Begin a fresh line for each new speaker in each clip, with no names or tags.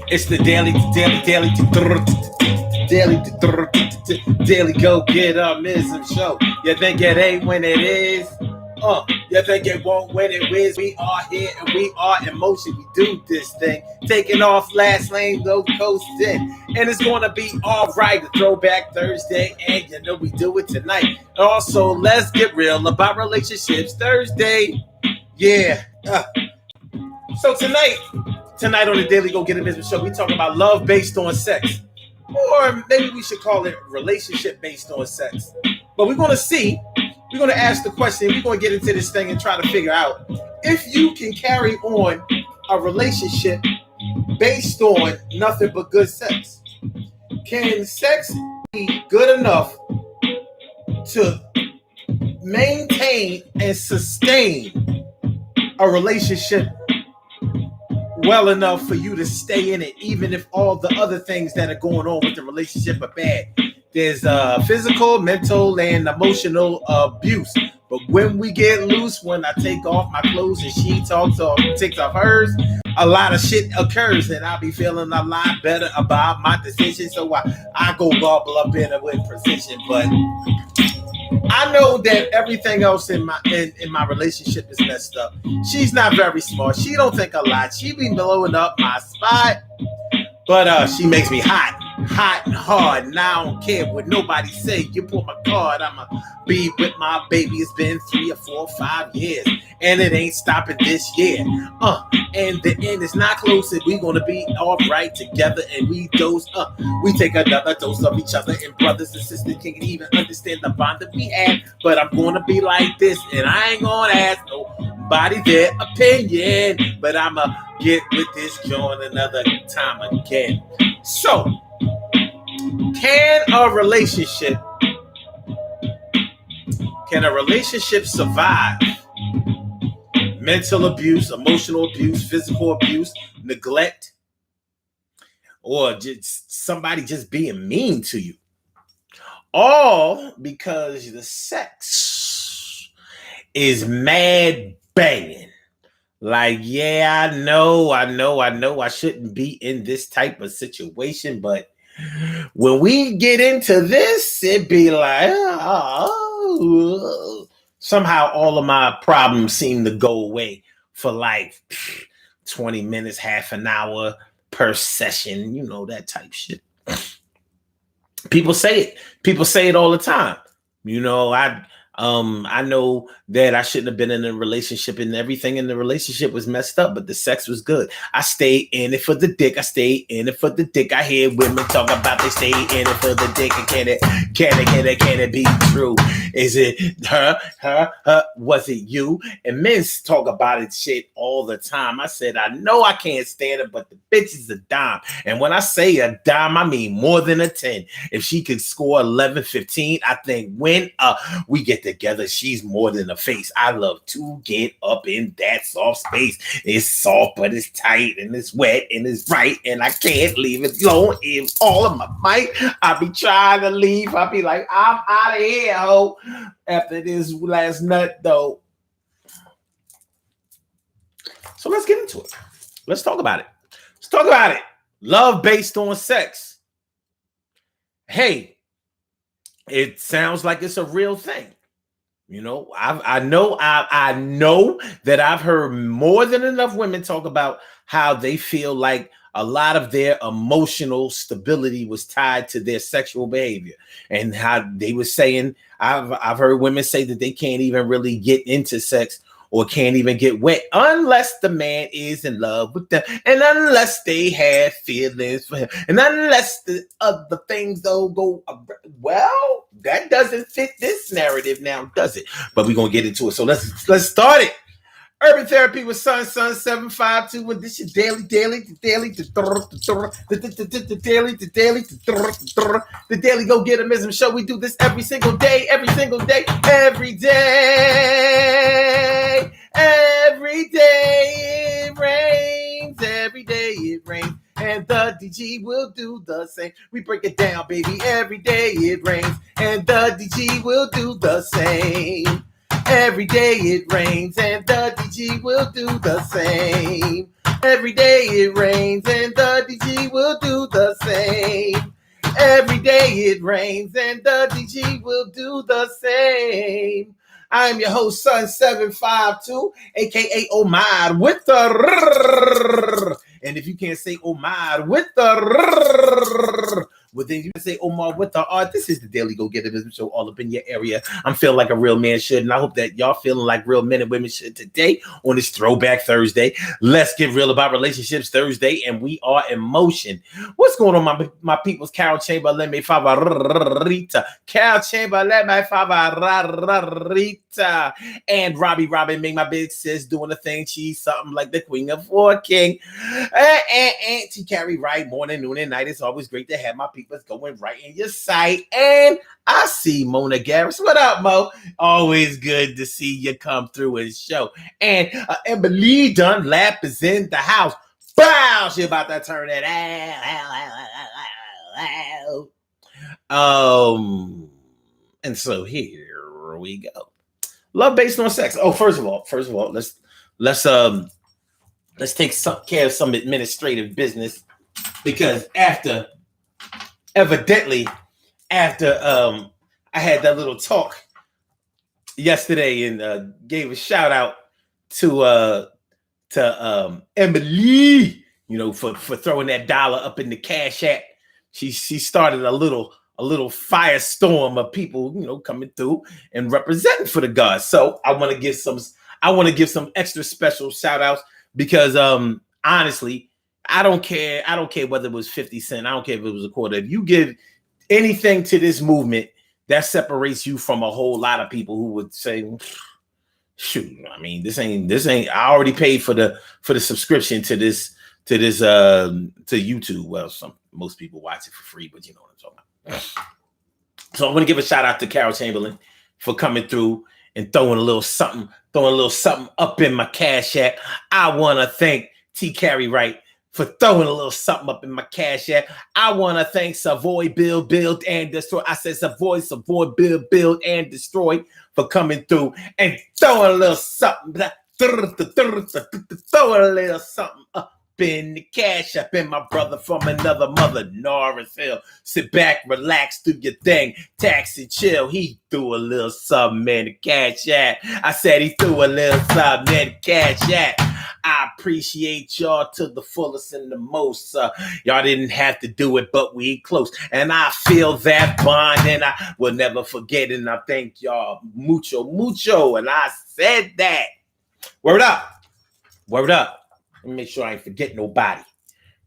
It's the daily go get mism show. You think it ain't when it is? You think it won't when it is? We are here and we are in motion. We do this thing, taking off last lane, go coasting, and it's gonna be all right. The Throwback Thursday, and you know we do it tonight. Also, let's get real about relationships Thursday. Yeah. So tonight on the Daily Go Get It Business Show, we talk about love based on sex. Or maybe we should call it relationship based on sex. But we're going to ask the question, we're going to get into this thing and try to figure out if you can carry on a relationship based on nothing but good sex. Can sex be good enough to maintain and sustain a relationship well enough for you to stay in it, even if all the other things that are going on with the relationship are bad? There's physical, mental, and emotional abuse. But when we get loose, when I take off my clothes and she takes off hers, a lot of shit occurs, and I'll be feeling a lot better about my decision. So I go gobble up in it with precision. But I know that everything else in my relationship is messed up. She's not very smart. She don't think a lot. She be blowing up my spot, but she makes me hot and hard. And I don't care what nobody say. You pull my card, I'ma be with my baby. It's been 3 or 4 or 5 years, and it ain't stopping this year. And the end is not close, and we gonna be all right together. And we take another dose of each other, and brothers and sisters can't even understand the bond that we have. But I'm gonna be like this, and I ain't gonna ask nobody their opinion. But I'ma get with this joint another time again. So, can a relationship survive mental abuse, emotional abuse, physical abuse, neglect, or just somebody just being mean to you? All because the sex is mad banging. Like, yeah, I know I shouldn't be in this type of situation, but when we get into this, it be like, somehow all of my problems seem to go away for like 20 minutes, half an hour per session, that type shit. People say it all the time. I know that I shouldn't have been in a relationship, and everything in the relationship was messed up, but the sex was good. I stayed in it for the dick. I hear women talk about they stay in it for the dick. And can it be true? Is it her? Was it you? And men talk about it shit all the time. I said, I know I can't stand it, but the bitch is a dime. And when I say a dime, I mean more than a 10. If she could score 11, 15, I think when we get together, she's more than a face. I love to get up in that soft space. It's soft, but it's tight, and it's wet, and it's right, and I can't leave it alone. It's all of my might. I be trying to leave. I be like, I'm out of here, ho. After this last nut, though. So let's get into it. Let's talk about it. Love based on sex. Hey, it sounds like it's a real thing. I know that I've heard more than enough women talk about how they feel like a lot of their emotional stability was tied to their sexual behavior, and how they were saying, I've heard women say that they can't even really get into sex or can't even get wet unless the man is in love with them, and unless they have feelings for him, and unless the other things don't go well. That doesn't fit this narrative now, does it? But we're gonna get into it. So let's start it. Urban Therapy with Sun 752. And this is the Daily Go Get Mism Show. We do this every single day. Every day it rains. Every day it rains. And the DG will do the same. We break it down, baby. Every day it rains. And the DG will do the same. Every day it rains, and the DG will do the same. Every day it rains and the DG will do the same. Every day it rains and the DG will do the same. I am your host, Sun752, aka Omar with the and if you can't say Omar with the well, then you can say Omar with the art. This is the Daily Go Getter Business Show all up in your area. I'm feeling like a real man should, and I hope that y'all feeling like real men and women should today on this Throwback Thursday. Let's get real about relationships Thursday, and we are in motion. What's going on, my people's? Carol Chamberlain, my favorita. Carol Chamberlain, my favorita. And Robbie Robin, make my big sis doing the thing. She's something like the queen of four king. And T Carrie right morning, noon, and night. It's always great to have my people's going right in your sight. And I see Mona Garris. What up, Mo? Always good to see you come through and show. And Emily Dunlap is in the house. Bow! She about to turn it out. And so here we go. Love based on sex. Oh, first of all, let's take care of some administrative business, because after I had that little talk yesterday and gave a shout out to Emily, for throwing that dollar up in the Cash App. She started a little firestorm of people, coming through and representing for the gods. So I want to give some extra special shout outs, because honestly, I don't care whether it was 50 cents. I don't care if it was a quarter. If you give anything to this movement, that separates you from a whole lot of people who would say, shoot, I mean, this ain't I already paid for the subscription to YouTube. Well, most people watch it for free, but you know what I'm talking about. So I want to give a shout out to Carol Chamberlain for coming through and throwing a little something up in my Cash App. I want to thank T Carrie Wright for throwing a little something up in my Cash App. I want to thank Savoy Build and Destroy. I said Savoy Build and Destroy for coming through and throwing a little something. Throwing a little something up in the Cash App. And my brother from another mother, Norris Hill. Sit back, relax, do your thing. Taxi chill. He threw a little something in the Cash App. I said he threw a little something in the Cash App. I appreciate y'all to the fullest and the most. Y'all didn't have to do it, but we close. And I feel that bond, and I will never forget. And I thank y'all mucho, mucho. And I said that. Word up. Word up. Let me make sure I ain't forget nobody.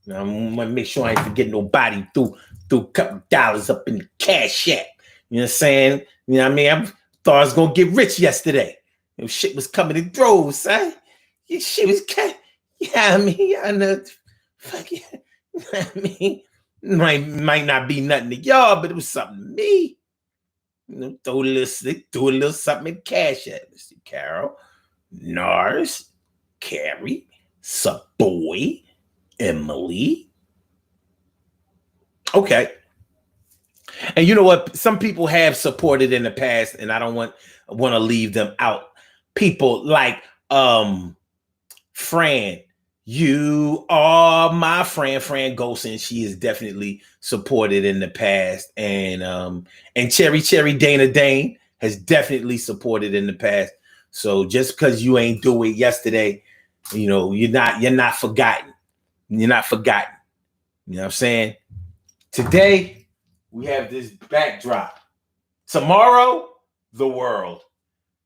I'm gonna make sure I ain't forget nobody. Threw a couple dollars up in the Cash App. You know what I'm saying? You know what I mean? I thought I was gonna get rich yesterday. Shit was coming in droves, son. Shit was kind. Yeah, I mean, I know. Fuck yeah. I mean, might not be nothing to y'all, but it was something to me. Throw a little something in Cash App. Mr. Carol, Nars, Carrie, Savoy, Emily. Okay. And you know what? Some people have supported in the past, and I don't want to leave them out. People like Fran. You are my friend, Fran Golson. She is definitely supported in the past. And Cherry Dana Dane has definitely supported in the past. So just because you ain't do it yesterday, you're not forgotten. You're not forgotten. You know what I'm saying? Today, we have this backdrop. Tomorrow, the world.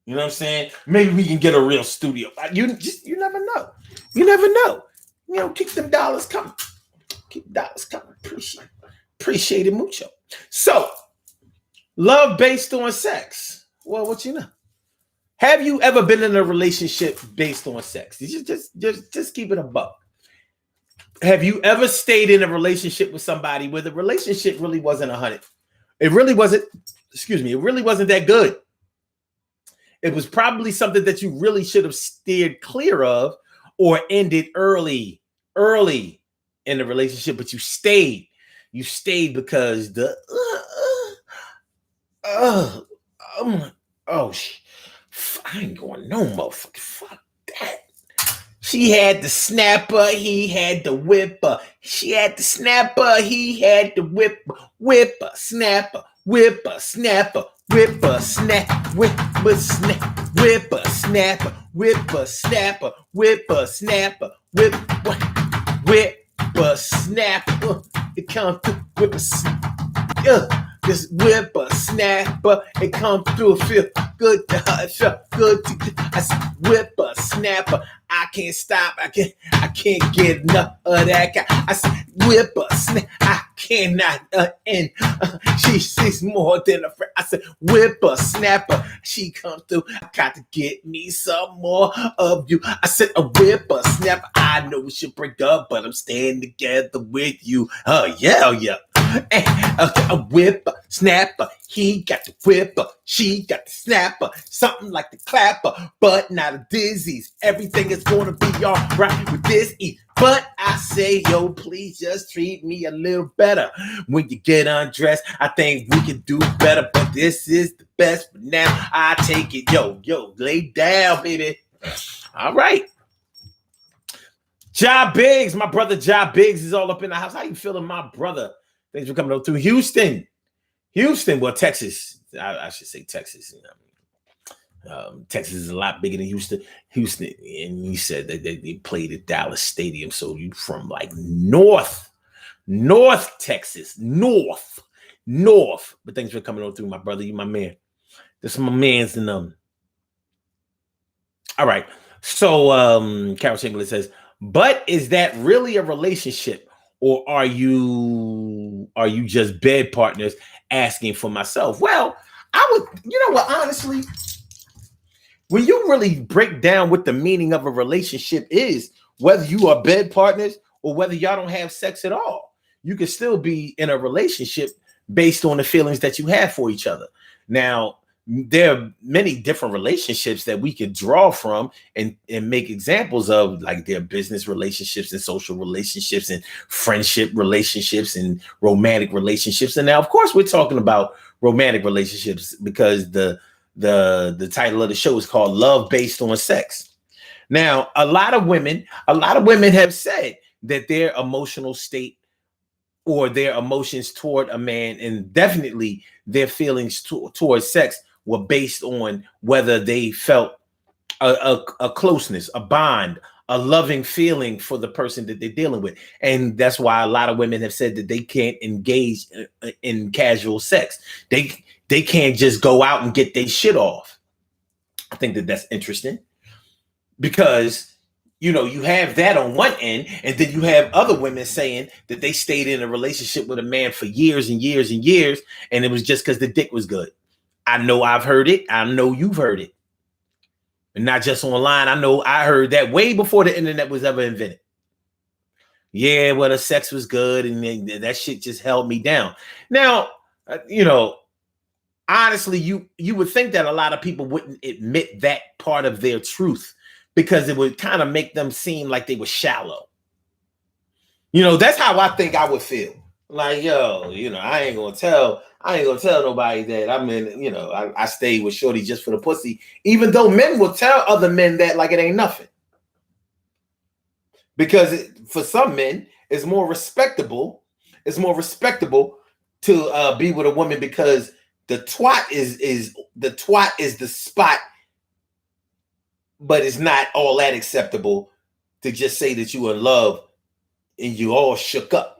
You know what I'm saying? Maybe we can get a real studio. You never know. You never know. Keep them dollars coming. Keep dollars coming. Appreciate it mucho. So, love based on sex. Well, what you know? Have you ever been in a relationship based on sex? Just keep it a buck. Have you ever stayed in a relationship with somebody where the relationship really wasn't 100? It really wasn't. It really wasn't that good. It was probably something that you really should have steered clear of or ended early in the relationship, but you stayed. You stayed because I ain't going no motherfucker. Fuck that. She had the snapper, he had the whipper. She had the snapper, he had the whipper. Whipper, snapper, whipper, snapper, whipper, snap, whipper, snap, whipper, snapper, whipper, snapper, whipper, snapper, whipper, snapper. It comes through whipper, this whipper, snapper. It comes through, feel good to her, feel good to. I said whipper, snapper. I can't stop. I can't get enough of that guy. I said, whipper, snap. I cannot end. She's more than a friend. I said, whipper, snapper. She comes through. I got to get me some more of you. I said, a whipper, snapper. I know we should break up, but I'm staying together with you. Oh, yeah, yeah. A whipper, snapper. He got the whipper. She got the snapper. Something like the clapper, but not a disease. Everything is gonna be all right with this ease. But I say, yo, please just treat me a little better. When you get undressed, I think we can do better. But this is the best for now. I take it. Yo, lay down, baby. All right. Ja Biggs, my brother Ja Biggs is all up in the house. How you feeling, my brother? Thanks for coming up through Houston, well, Texas. I should say Texas. You know, Texas is a lot bigger than Houston, and he said that they played at Dallas Stadium. So you from like North Texas, North. But thanks for coming on through, my brother. You my man. This is my man's and All right. So Carol Chamberlain says, but is that really a relationship? Or are you just bed partners asking for myself? Well, I would, you know what, honestly, when you really break down what the meaning of a relationship is, whether you are bed partners or whether y'all don't have sex at all, you can still be in a relationship based on the feelings that you have for each other. Now, there are many different relationships that we could draw from and make examples of, like their business relationships and social relationships and friendship relationships and romantic relationships. And now, of course, we're talking about romantic relationships because the title of the show is called Love Based on Sex. Now, a lot of women have said that their emotional state or their emotions toward a man, and definitely their feelings towards sex, were based on whether they felt a closeness, a bond, a loving feeling for the person that they're dealing with. And that's why a lot of women have said that they can't engage in casual sex. They can't just go out and get their shit off. I think that that's interesting because, you know, you have that on one end, and then you have other women saying that they stayed in a relationship with a man for years and years and years, and it was just because the dick was good. I know I've heard it. I know you've heard it. And not just online. I know I heard that way before the internet was ever invented. Yeah, well, the sex was good, and that shit just held me down. Now, you know, honestly, you would think that a lot of people wouldn't admit that part of their truth because it would kind of make them seem like they were shallow. You know, that's how I think I would feel. Like, yo, you know, I ain't gonna tell nobody that I'm in, you know, I stayed with shorty just for the pussy, even though men will tell other men that like it ain't nothing. Because for some men, it's more respectable to be with a woman because the twat is the spot, but it's not all that acceptable to just say that you are in love and you all shook up.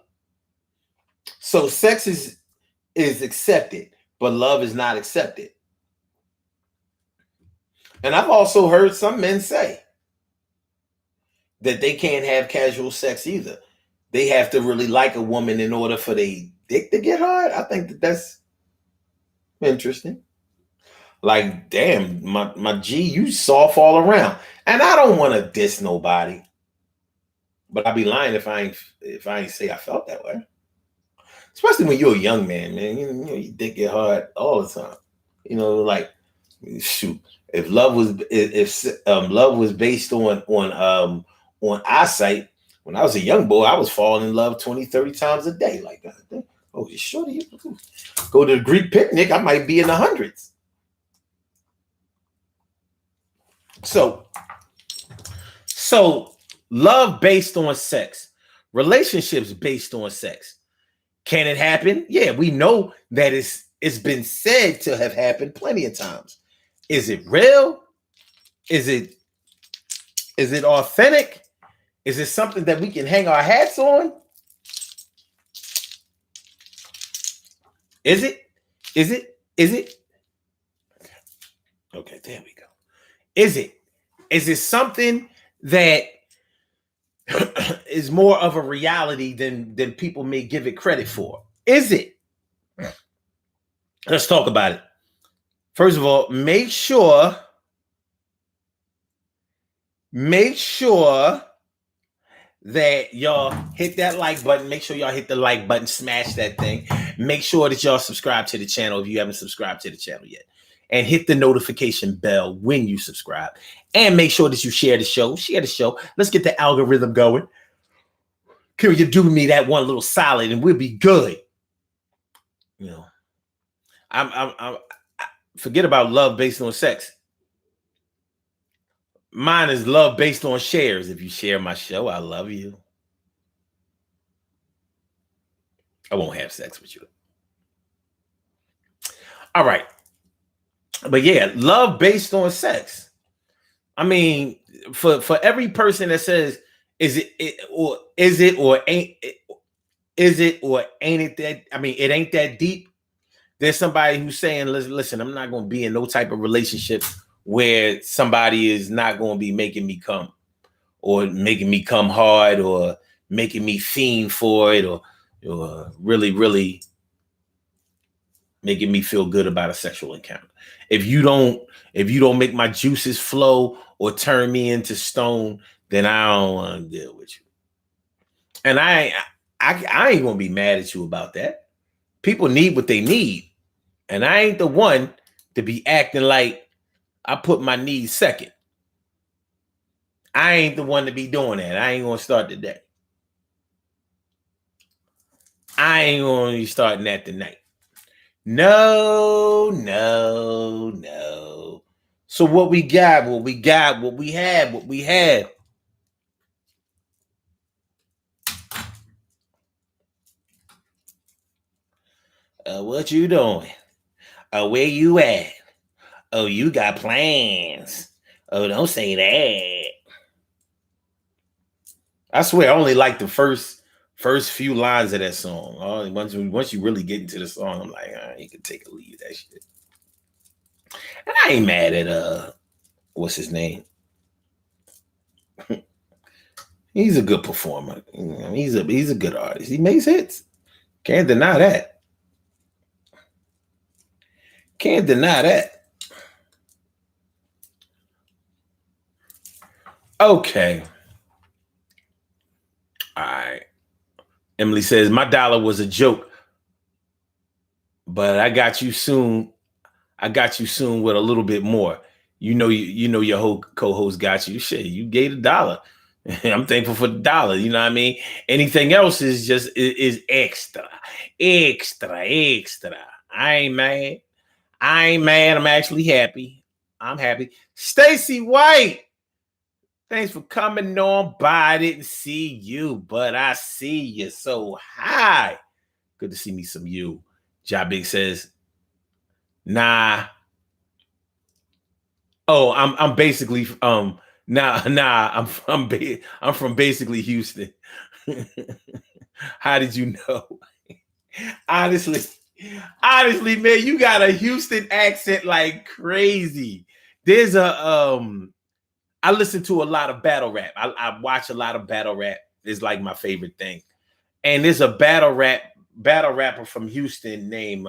So sex is accepted, but love is not accepted. And I've also heard some men say that they can't have casual sex either. They have to really like a woman in order for their dick to get hard. I think that that's interesting. Like, damn, my G, you soft all around. And I don't want to diss nobody, but I'd be lying if I ain't say I felt that way. Especially when you're a young man, man. You know, your dick get hard all the time. You know, like, shoot, if love was based on eyesight, when I was a young boy, I was falling in love 20, 30 times a day. Like that. Oh, you sure? Go to the Greek picnic, I might be in the hundreds. So Love based on sex. Relationships based on sex. Can it happen? Yeah, we know that it's been said to have happened plenty of times. Is it real? Is it authentic? Is it something that we can hang our hats on? Is it? Is it? Is it? Okay, there we go. Is it? Is it something that is more of a reality than people may give it credit for? Is it? Let's talk about it. First of all, make sure that y'all hit that like button. Make sure y'all hit the like button, smash that thing. Make sure that y'all subscribe to the channel if you haven't subscribed to the channel yet. And hit the notification bell when you subscribe. And make sure that you share the show. Share the show. Let's get the algorithm going. Can you do me that one little solid and we'll be good? You know, I forget about love based on sex. Mine is love based on shares. If you share my show, I love you. I won't have sex with you. All right. But yeah, love based on sex. I mean, for every person that says, is it or ain't it that, I mean, it ain't that deep. There's somebody who's saying, listen, I'm not going to be in no type of relationship where somebody is not going to be making me come or making me come hard or making me fiend for it or really, really making me feel good about a sexual encounter. If you don't make my juices flow or turn me into stone, then I don't want to deal with you. And I ain't gonna be mad at you about that. People need what they need. And I ain't the one to be acting like I put my needs second. I ain't the one to be doing that. I ain't gonna start today. I ain't gonna be starting that tonight. No. So what we got, what we have. What you doing? Where you at? Oh, you got plans. Oh, don't say that. I swear, I only like the first few lines of that song. Once you really get into the song, I'm like, you can take or leave that shit. And I ain't mad at what's his name? He's a good performer. He's a good artist. He makes hits. Can't deny that. Can't deny that. Okay. All right. Emily says, my dollar was a joke, but I got you soon. I got you soon with a little bit more. You know your whole co-host got you. Shit, you gave $1. I'm thankful for the $1. You know what I mean? Anything else is just is extra. I ain't mad. I'm actually happy. I'm happy. Stacy White, thanks for coming on by. I didn't see you, but I see you. So hi. Good to see me some you. Jabig says, nah. Oh, I'm basically I'm from basically Houston. How did you know? honestly, man, you got a Houston accent like crazy. There's I listen to a lot of battle rap. I watch a lot of battle rap. It's like my favorite thing. And there's a battle rapper from Houston named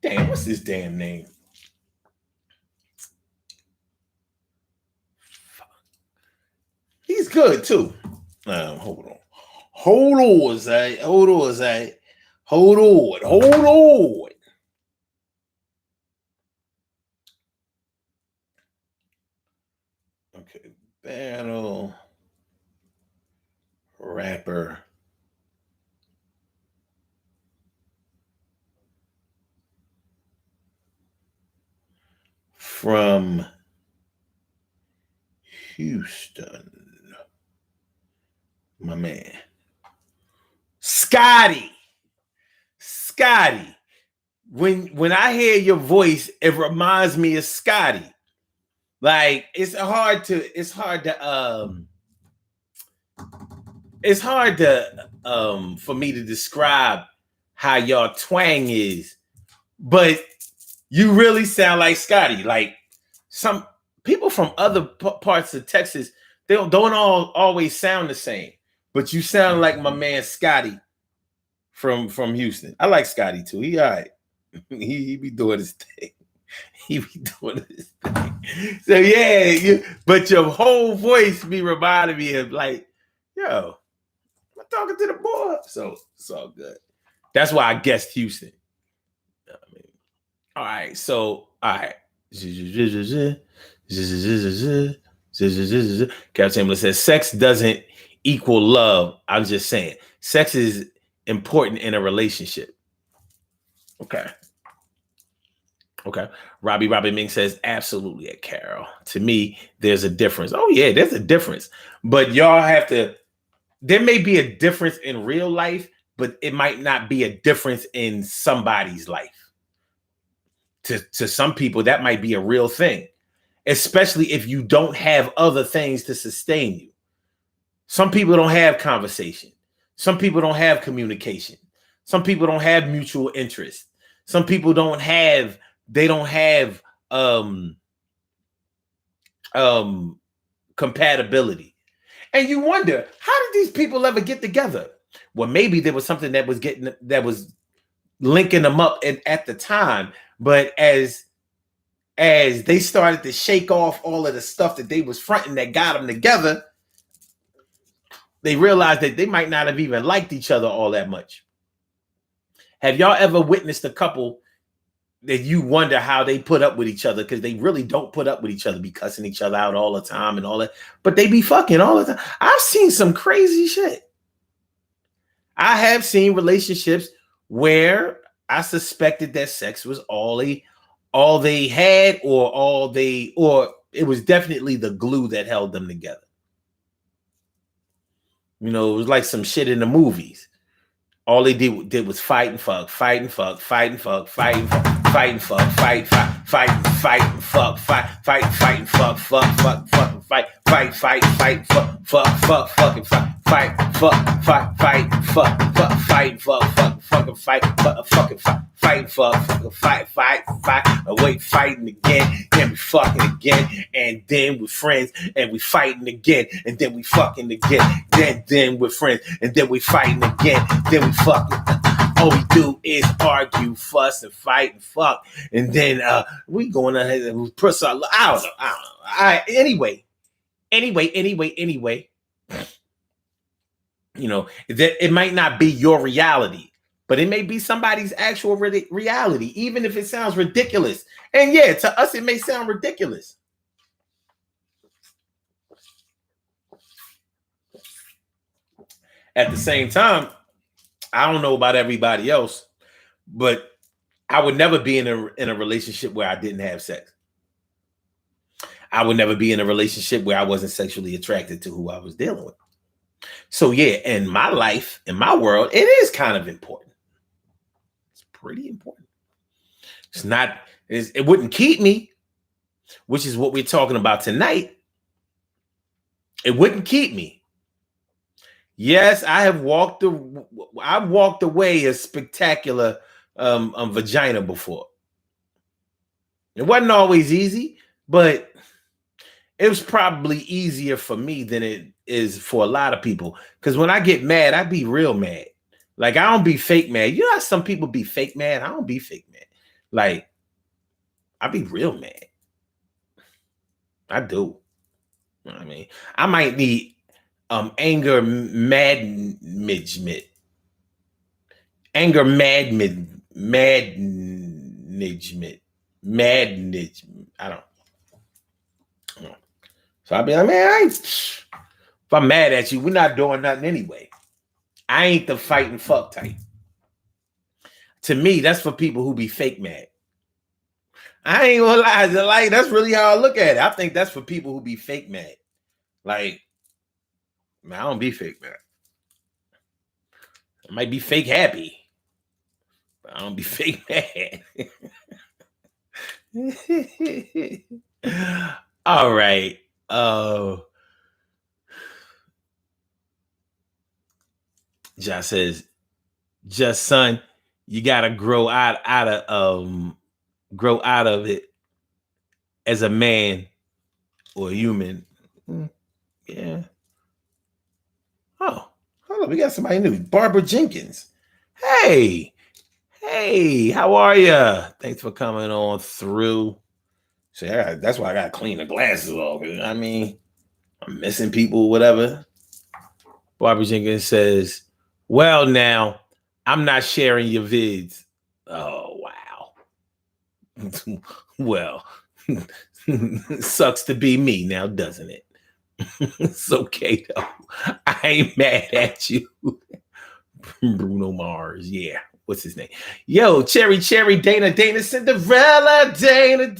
damn, what's his damn name? He's good too. Hold on, Zay. Hold on. Okay, battle rapper. from Houston. My man. Scotty. When I hear your voice, it reminds me of Scotty. Like it's hard for me to describe how y'all twang is, but you really sound like Scotty. Like some people from other parts of Texas, they don't always sound the same, but you sound like my man Scotty from Houston. I like Scotty too. He all right. he be doing his thing. So yeah, but your whole voice be reminding me of like, yo, I'm talking to the boy. So it's all good. That's why I guessed Houston. All right. So all right. Captain Chamberlain says sex doesn't equal love. I'm just saying sex is important in a relationship. Okay. Robbie Ming says, absolutely, Carol. To me, there's a difference. Oh, yeah, there's a difference. But y'all have to, there may be a difference in real life, but it might not be a difference in somebody's life. To some people, that might be a real thing, especially if you don't have other things to sustain you. Some people don't have conversation. Some people don't have communication. Some people don't have mutual interest. Some people don't have compatibility. And you wonder, how did these people ever get together? Well, maybe there was something that was linking them up at the time, but as they started to shake off all of the stuff that they was fronting that got them together, they realized that they might not have even liked each other all that much. Have y'all ever witnessed a couple that you wonder how they put up with each other, because they really don't put up with each other, be cussing each other out all the time and all that, but they be fucking all the time? I've seen some crazy shit. I have seen relationships where I suspected that sex was all they had, or it was definitely the glue that held them together. You know, it was like some shit in the movies. All they did was fight and fuck, fight and fuck, fight and fuck, fight and fuck, fight and fuck, fight and fuck, fight and fuck, fight and fuck, fucking fight, fucking fight, wait, fighting again, then we fucking again, and then we're friends, and we fighting again, and then we fucking again, then we're friends, and then we fighting again, then we fucking. All we do is argue, fuss, and fight and fuck, and then we going ahead and press our. I don't know. All right. Anyway. You know, that it might not be your reality, but it may be somebody's actual reality, even if it sounds ridiculous. And yeah, to us, it may sound ridiculous. At the same time, I don't know about everybody else, but I would never be in a relationship where I didn't have sex. I would never be in a relationship where I wasn't sexually attracted to who I was dealing with. So yeah, in my life, in my world, it is kind of important. It's pretty important. It wouldn't keep me, which is what we're talking about tonight. It wouldn't keep me. Yes, I've walked away a spectacular vagina before. It wasn't always easy, but it was probably easier for me than it is for a lot of people. Because when I get mad, I be real mad. Like, I don't be fake mad. You know how some people be fake mad? I don't be fake mad. Like, I be real mad. I do. You know what I mean? I might need anger management. Anger management. I don't know. So I'll be like, man, if I'm mad at you, we're not doing nothing anyway. I ain't the fight and fuck type. To me, that's for people who be fake mad. I ain't gonna lie. Like, that's really how I look at it. I think that's for people who be fake mad. Like, man, I don't be fake mad. I might be fake happy, but I don't be fake mad. All right. Josh says, just son, you gotta grow out of it as a man or a human. Yeah. Oh, hold on. We got somebody new. Barbara Jenkins. Hey, how are you? Thanks for coming on through. So that's why I gotta clean the glasses off. I mean, I'm missing people, whatever. Barbara Jenkins says, well, now I'm not sharing your vids. Oh, wow. Well, sucks to be me now, doesn't it? It's okay, though. I ain't mad at you. Bruno Mars. Yeah. What's his name? Yo, Cherry, Dana, Cinderella, Dana.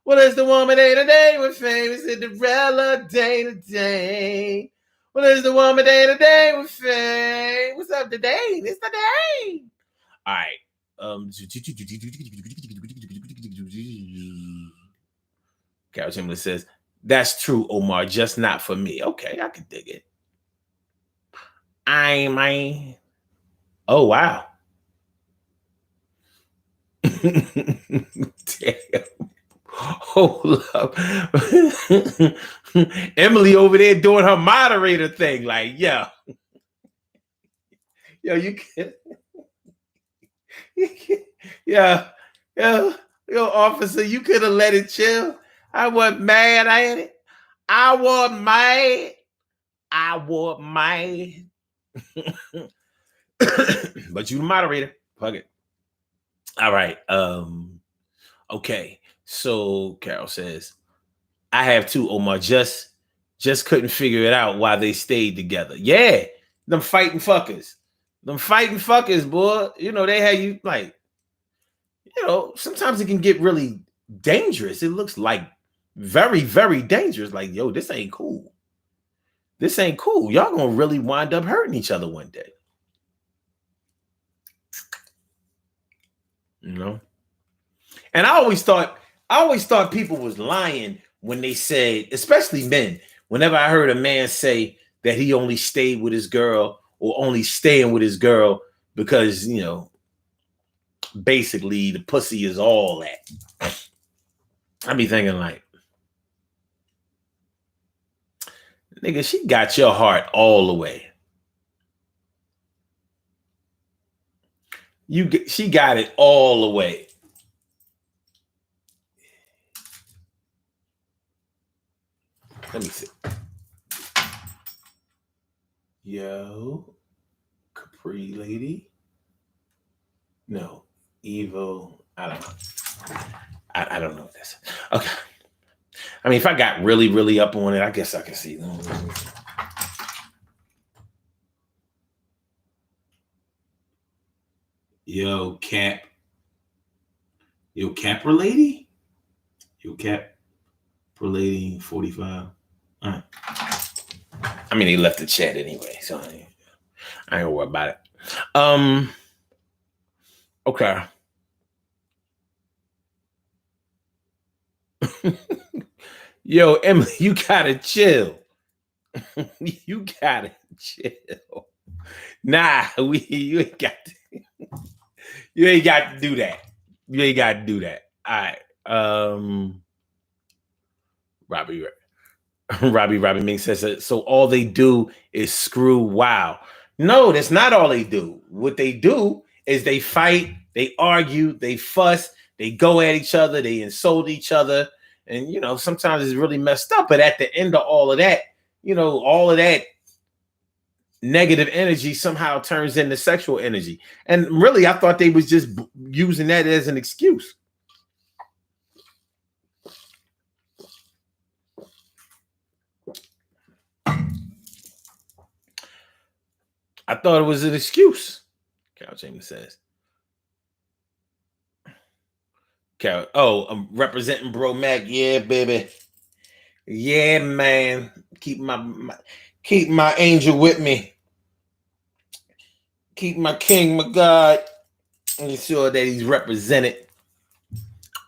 Well, it's the woman Dana with famous Cinderella, Dana. Well, it's the woman Dana with fame. What's up today? It's the day. All right. Carol Chamberlain says, that's true, Omar, just not for me. Okay, I can dig it. Oh, wow. Damn. Hold up. Emily over there doing her moderator thing. Like, yo, you can, yo, officer, you could have let it chill. I wasn't mad at it. I was mad. But you the moderator. Fuck it. All right. Okay. So Carol says, I have two, Omar. Just couldn't figure it out why they stayed together. Yeah. Them fighting fuckers, boy. You know, they had you like, sometimes it can get really dangerous. It looks like very, very dangerous. Like, yo, this ain't cool. Y'all gonna really wind up hurting each other one day. And I always thought people was lying when they said, especially men, whenever I heard a man say that he only stayed with his girl or only staying with his girl because, basically the pussy is all that. I be thinking like, nigga, she got your heart all the way. She got it all the way. Let me see. Yo, Capri lady. No, Evo. I don't know. I don't know this. Okay. I mean, if I got really, really up on it, I guess I can see them. Yo, Cap. Yo, Capra lady? Yo, Cap. Per lady 45. All right. I mean, he left the chat anyway, so I ain't gonna worry about it. Okay. Yo, Emily, you gotta chill. You gotta chill. Nah, you ain't got to. You ain't got to do that. You ain't got to do that. All right. Robbie Ming says, so all they do is screw. Wow. No, that's not all they do. What they do is they fight, they argue, they fuss, they go at each other, they insult each other. And, sometimes it's really messed up. But at the end of all of that, all of that negative energy somehow turns into sexual energy. And really, I thought they was just using that as an excuse. I thought it was an excuse. Carol James says. Oh, I'm representing Bro Mac. Yeah, baby. Yeah, man. Keep my angel with me. Keep my king, my God. Ensure that he's represented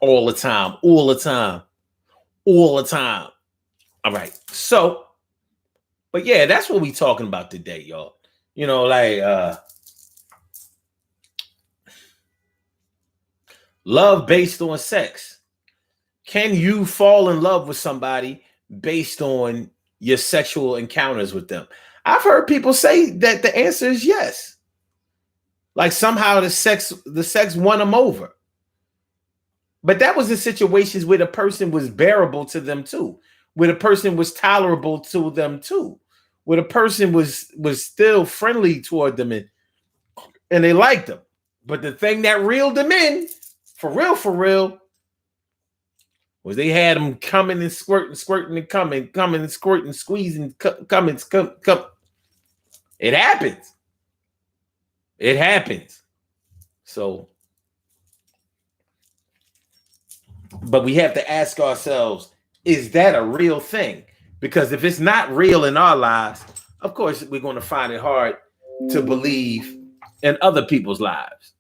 all the time. All the time. All the time. All right. So, but yeah, that's what we talking about today, y'all. You know, like love based on sex. Can you fall in love with somebody based on your sexual encounters with them? I've heard people say that the answer is yes. Like somehow the sex won them over. But that was in situations where the person was bearable to them too, where the person was tolerable to them too, where the person was still friendly toward them and they liked them. But the thing that reeled them in, for real, was they had them coming and squirting and coming and squirting, squeezing, coming, come. It happens. It happens. So, but we have to ask ourselves, is that a real thing? Because if it's not real in our lives, of course, we're going to find it hard to believe in other people's lives.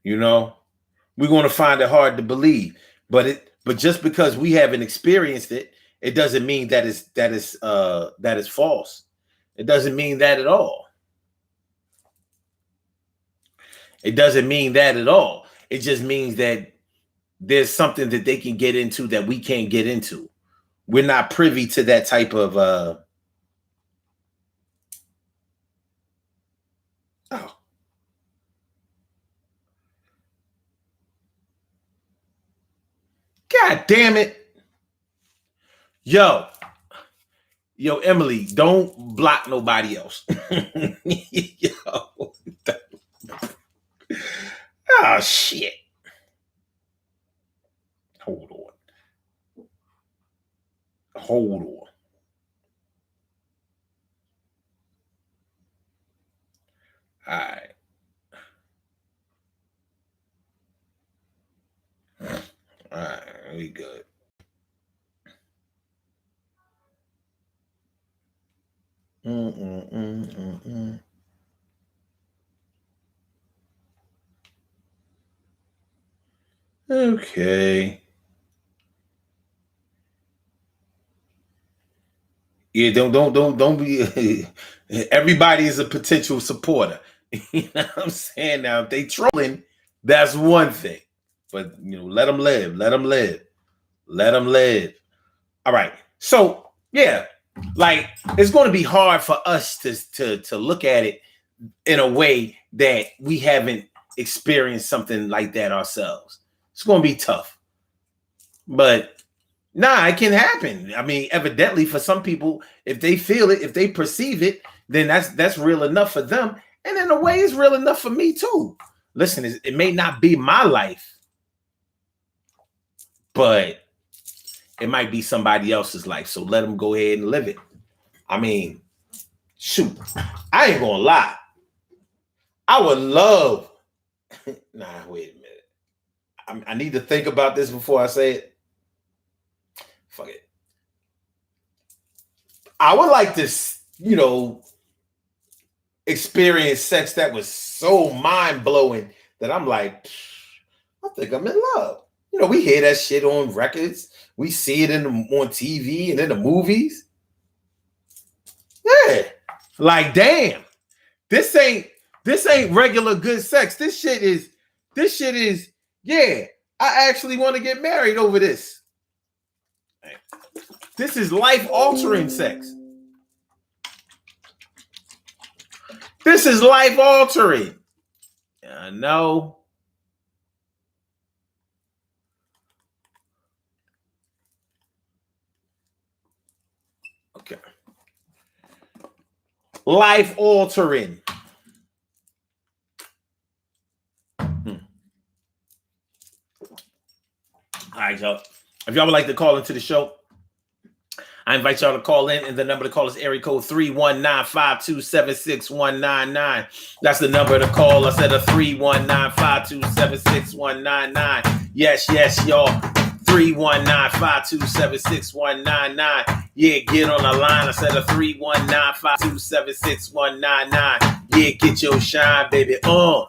You know, we're going to find it hard to believe. But just because we haven't experienced it, it doesn't mean that is false. It doesn't mean that at all. It doesn't mean that at all. It just means that there's something that they can get into that we can't get into. We're not privy to that type of oh. God damn it. Yo, Emily, don't block nobody else. Yo. Oh, shit. Hold on. All right. All right. We good. Okay. Yeah, don't be. Everybody is a potential supporter. You know what I'm saying? Now, if they trolling, that's one thing. But let them live. Let them live. Let them live. All right. So yeah, like it's going to be hard for us to look at it in a way that we haven't experienced something like that ourselves. It's going to be tough. But nah, it can happen. I mean, evidently for some people, if they feel it, if they perceive it, then that's real enough for them. And in a way, it's real enough for me too. Listen, it may not be my life, but it might be somebody else's life. So let them go ahead and live it. I mean, shoot, I ain't gonna lie. I would love. Nah, wait a minute. I need to think about this before I say it. Fuck it. I would like to, experience sex that was so mind blowing that I'm like, I think I'm in love. We hear that shit on records. We see it on TV and in the movies. Yeah, like damn, this ain't regular good sex. This shit is. Yeah, I actually want to get married over this. This is life altering sex. This is life altering. I know. Okay. Life altering. All right, y'all. If y'all would like to call into the show, I invite y'all to call in, and the number to call is area code 319-527-6199. That's the number to call. I said a 319-527-6199. Yes, y'all. 319-527-6199. Yeah, get on the line. I said a 319-527-6199. Yeah, get your shine, baby, on.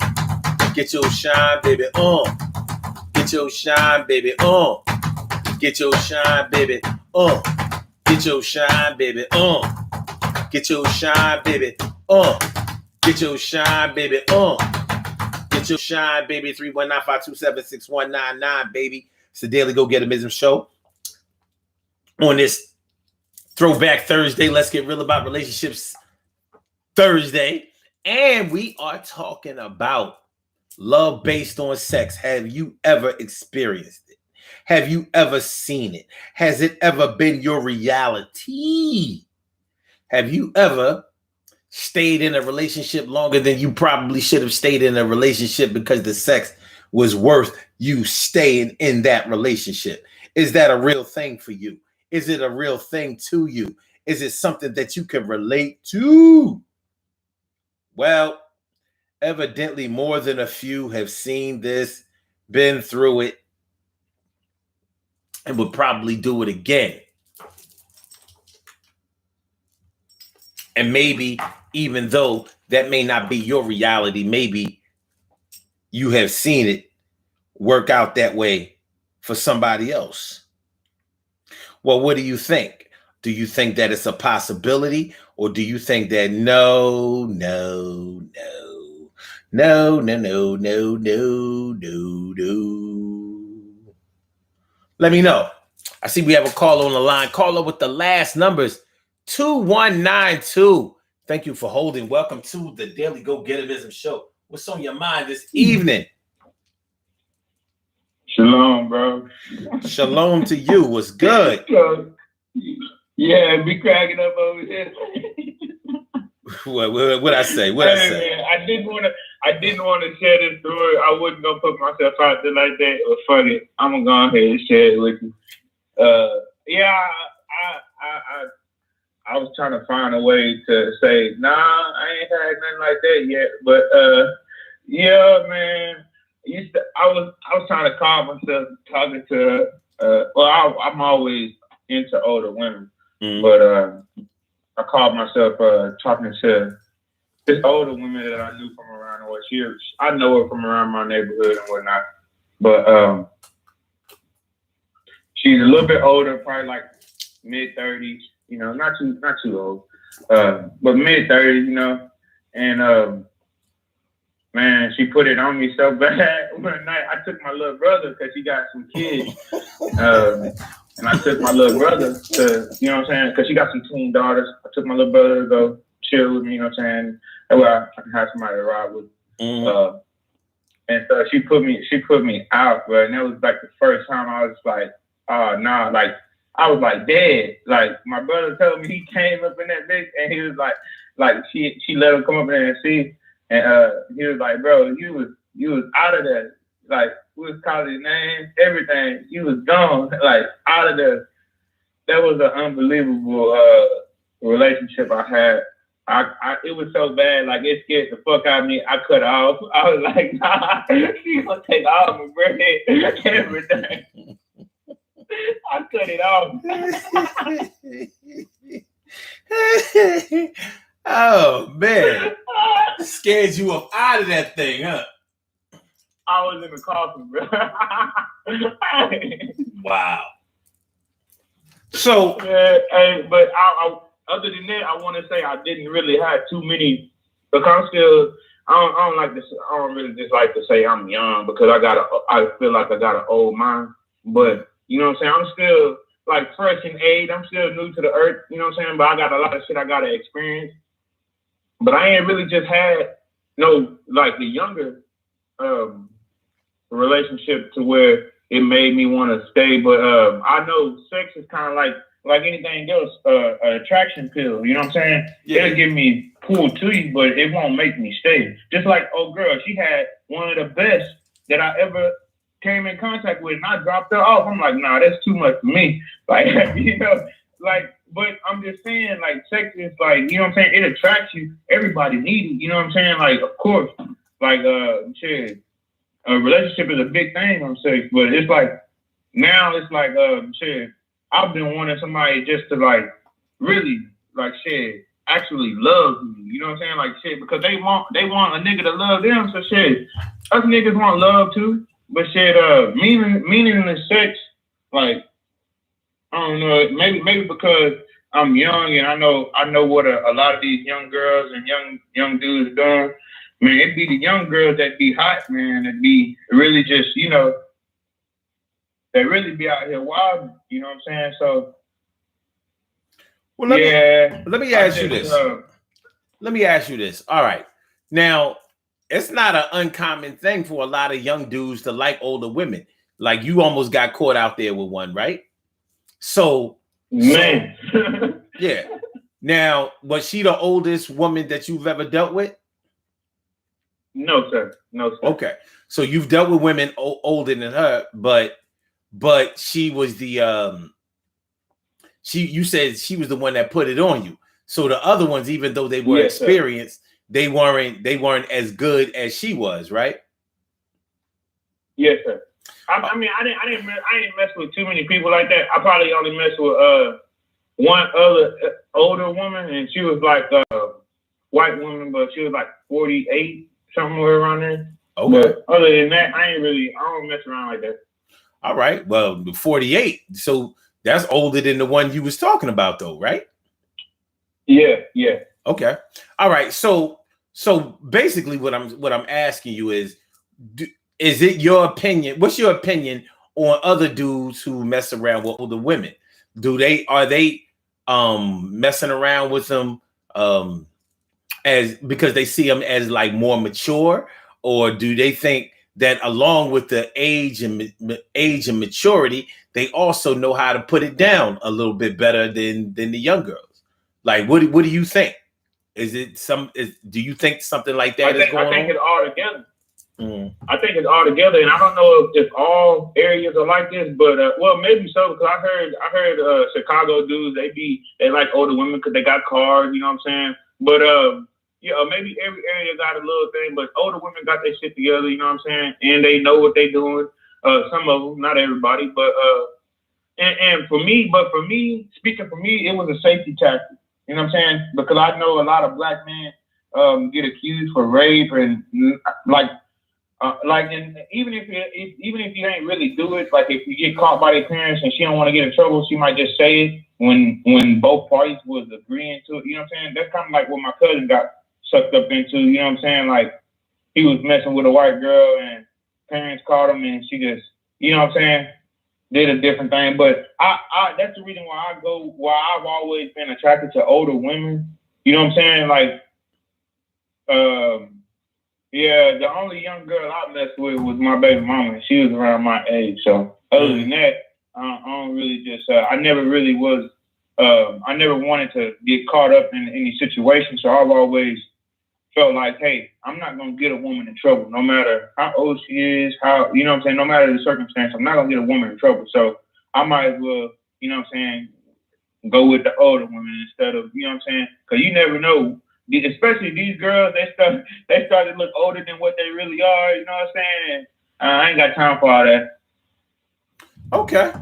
Get your shine, baby, on. Get your shine, baby, on. Get your shine, baby, on. Get your shine, baby, on. Get your shine, baby, on. Get your shine, baby, on. Get your shine, baby. 319-527-6199, baby. It's the Daily Go Getimism Show. On this Throwback Thursday, let's get real about relationships Thursday. And we are talking about love based on sex. Have you ever experienced it? Have you ever seen it? Has it ever been your reality? Have you ever stayed in a relationship longer than you probably should have stayed in a relationship because the sex was worth you staying in that relationship? Is that a real thing for you? Is it a real thing to you? Is it something that you can relate to? Well, evidently more than a few have seen this, been through it, and would probably do it again. And maybe, even though that may not be your reality, maybe you have seen it work out that way for somebody else. Well, what do you think? Do you think that it's a possibility? Or do you think that no? Let me know. I see we have a caller on the line. Caller with the last numbers, 2192. Thank you for holding. Welcome to the Daily Go Getimism Show. What's on your mind this evening?
Shalom, bro.
Shalom to you. What's good?
Yeah, be cracking up over here.
What I say? What I say?
Man, I didn't want to share this story. I wasn't gonna put myself out there like that. But fuck it, I'm gonna go ahead and share it with you. I was trying to find a way to say, nah, I ain't had nothing like that yet. But yeah, man. I was trying to calm myself talking to I'm always into older women, but I called myself talking to this older woman that I knew from around the way. I know her from around my neighborhood and whatnot, but she's a little bit older, probably like mid-30s, you know, not too old, but mid-30s, you know, and man, she put it on me so bad. One night, I took my little brother because he got some kids. And I took my little brother to, you know what I'm saying, because she got some teen daughters. I took my little brother to go chill with me, you know what I'm saying. That way I can have somebody to ride with. And so she put me out, bro. And that was like the first time I was like, oh, nah, like, I was like dead. Like, my brother told me he came up in that bitch and he was like she let him come up in there and see. And he was like, bro, you was out of there. Like, we was calling his name, everything. You was gone, like, out of there. That was an unbelievable relationship I had. It was so bad, like, it scared the fuck out of me. I cut off. I was like, nah, she gonna take all my bread, everything. I cut it off.
Oh, man. Scared you up out of that thing, huh?
I was in the coffin, bro.
Wow. So,
but I other than that, I want to say I didn't really have too many. Because I don't really just like to say I'm young because I feel like I got an old mind. But you know what I'm saying? I'm still like fresh in age. I'm still new to the earth. You know what I'm saying? But I got a lot of shit I got to experience. But I ain't really just had like the younger relationship to where it made me want to stay. But I know sex is kind of like anything else, an attraction pill. You know what I'm saying? Yeah. It'll give me pulled to you, but it won't make me stay. Just like old girl, she had one of the best that I ever came in contact with, and I dropped her off. I'm like, nah, that's too much for me. Like, you know, like but I'm just saying, like, sex is like, you know what I'm saying? It attracts you. Everybody needs it. You know what I'm saying? Like, of course, like, shit, a relationship is a big thing on sex, but it's like now it's like, shit. I've been wanting somebody just to like really like shit actually love me. You know what I'm saying? Like shit, because they want a nigga to love them. So shit, us niggas want love too. But shit, meaningless sex, like I don't know, maybe because I'm young and I know what a lot of these young girls and young dudes doing. Man, it be the young girls that be hot, man. It be really just, you know, they really be out here wild. You know what I'm saying? So,
well, let me ask you this. Let me ask you this. All right, now it's not an uncommon thing for a lot of young dudes to like older women. Like you almost got caught out there with one, right? So,
man,
yeah. Now, was she the oldest woman that you've ever dealt with?
No, sir. No, sir.
Okay. So you've dealt with women older than her, but she was the you said she was the one that put it on you. So the other ones, even though they were experienced, they weren't as good as she was, right?
Yes, sir. I mean, I didn't mess with too many people like that. I probably only messed with one other older woman, and she was like a white woman, but she was like 48. Somewhere around there.
Okay.
But other than that, I don't mess around like that.
All right. Well, 48. So that's older than the one you was talking about, though, right?
Yeah.
Okay. All right. So basically, what I'm asking you is it your opinion? What's your opinion on other dudes who mess around with older women? Are they messing around with them as because they see them as like more mature, or do they think that along with the age and maturity, they also know how to put it down a little bit better than the young girls? Like, what do you think? Do you think something like that is going on?
I think it's all together. I think it's all together, and I don't know if all areas are like this, but well, maybe so, because I heard Chicago dudes they like older women because they got cars, you know what I'm saying? But yeah, maybe every area got a little thing, but older women got their shit together, you know what I'm saying? And they know what they're doing. Some of them, not everybody, but and for me, speaking for me, it was a safety tactic. You know what I'm saying? Because I know a lot of black men get accused for rape and and even if you ain't really do it, like if you get caught by their parents and she don't want to get in trouble, she might just say it when both parties was agreeing to it. You know what I'm saying? That's kind of like what my cousin got sucked up into. You know what I'm saying? Like he was messing with a white girl and parents caught him and she just, you know what I'm saying, did a different thing. But I that's the reason why I've always been attracted to older women. You know what I'm saying? Like yeah, the only young girl I messed with was my baby mama. She was around my age. So other than that, I don't really just. I never really was. I never wanted to get caught up in any situation. So I've always felt like, hey, I'm not gonna get a woman in trouble, no matter how old she is, how you know what I'm saying. No matter the circumstance, I'm not gonna get a woman in trouble. So I might as well, you know what I'm saying, go with the older women instead of, you know what I'm saying, because you never know. Especially these girls, they start to look older than what they really are. You know what I'm saying? I ain't got time for all that.
Okay,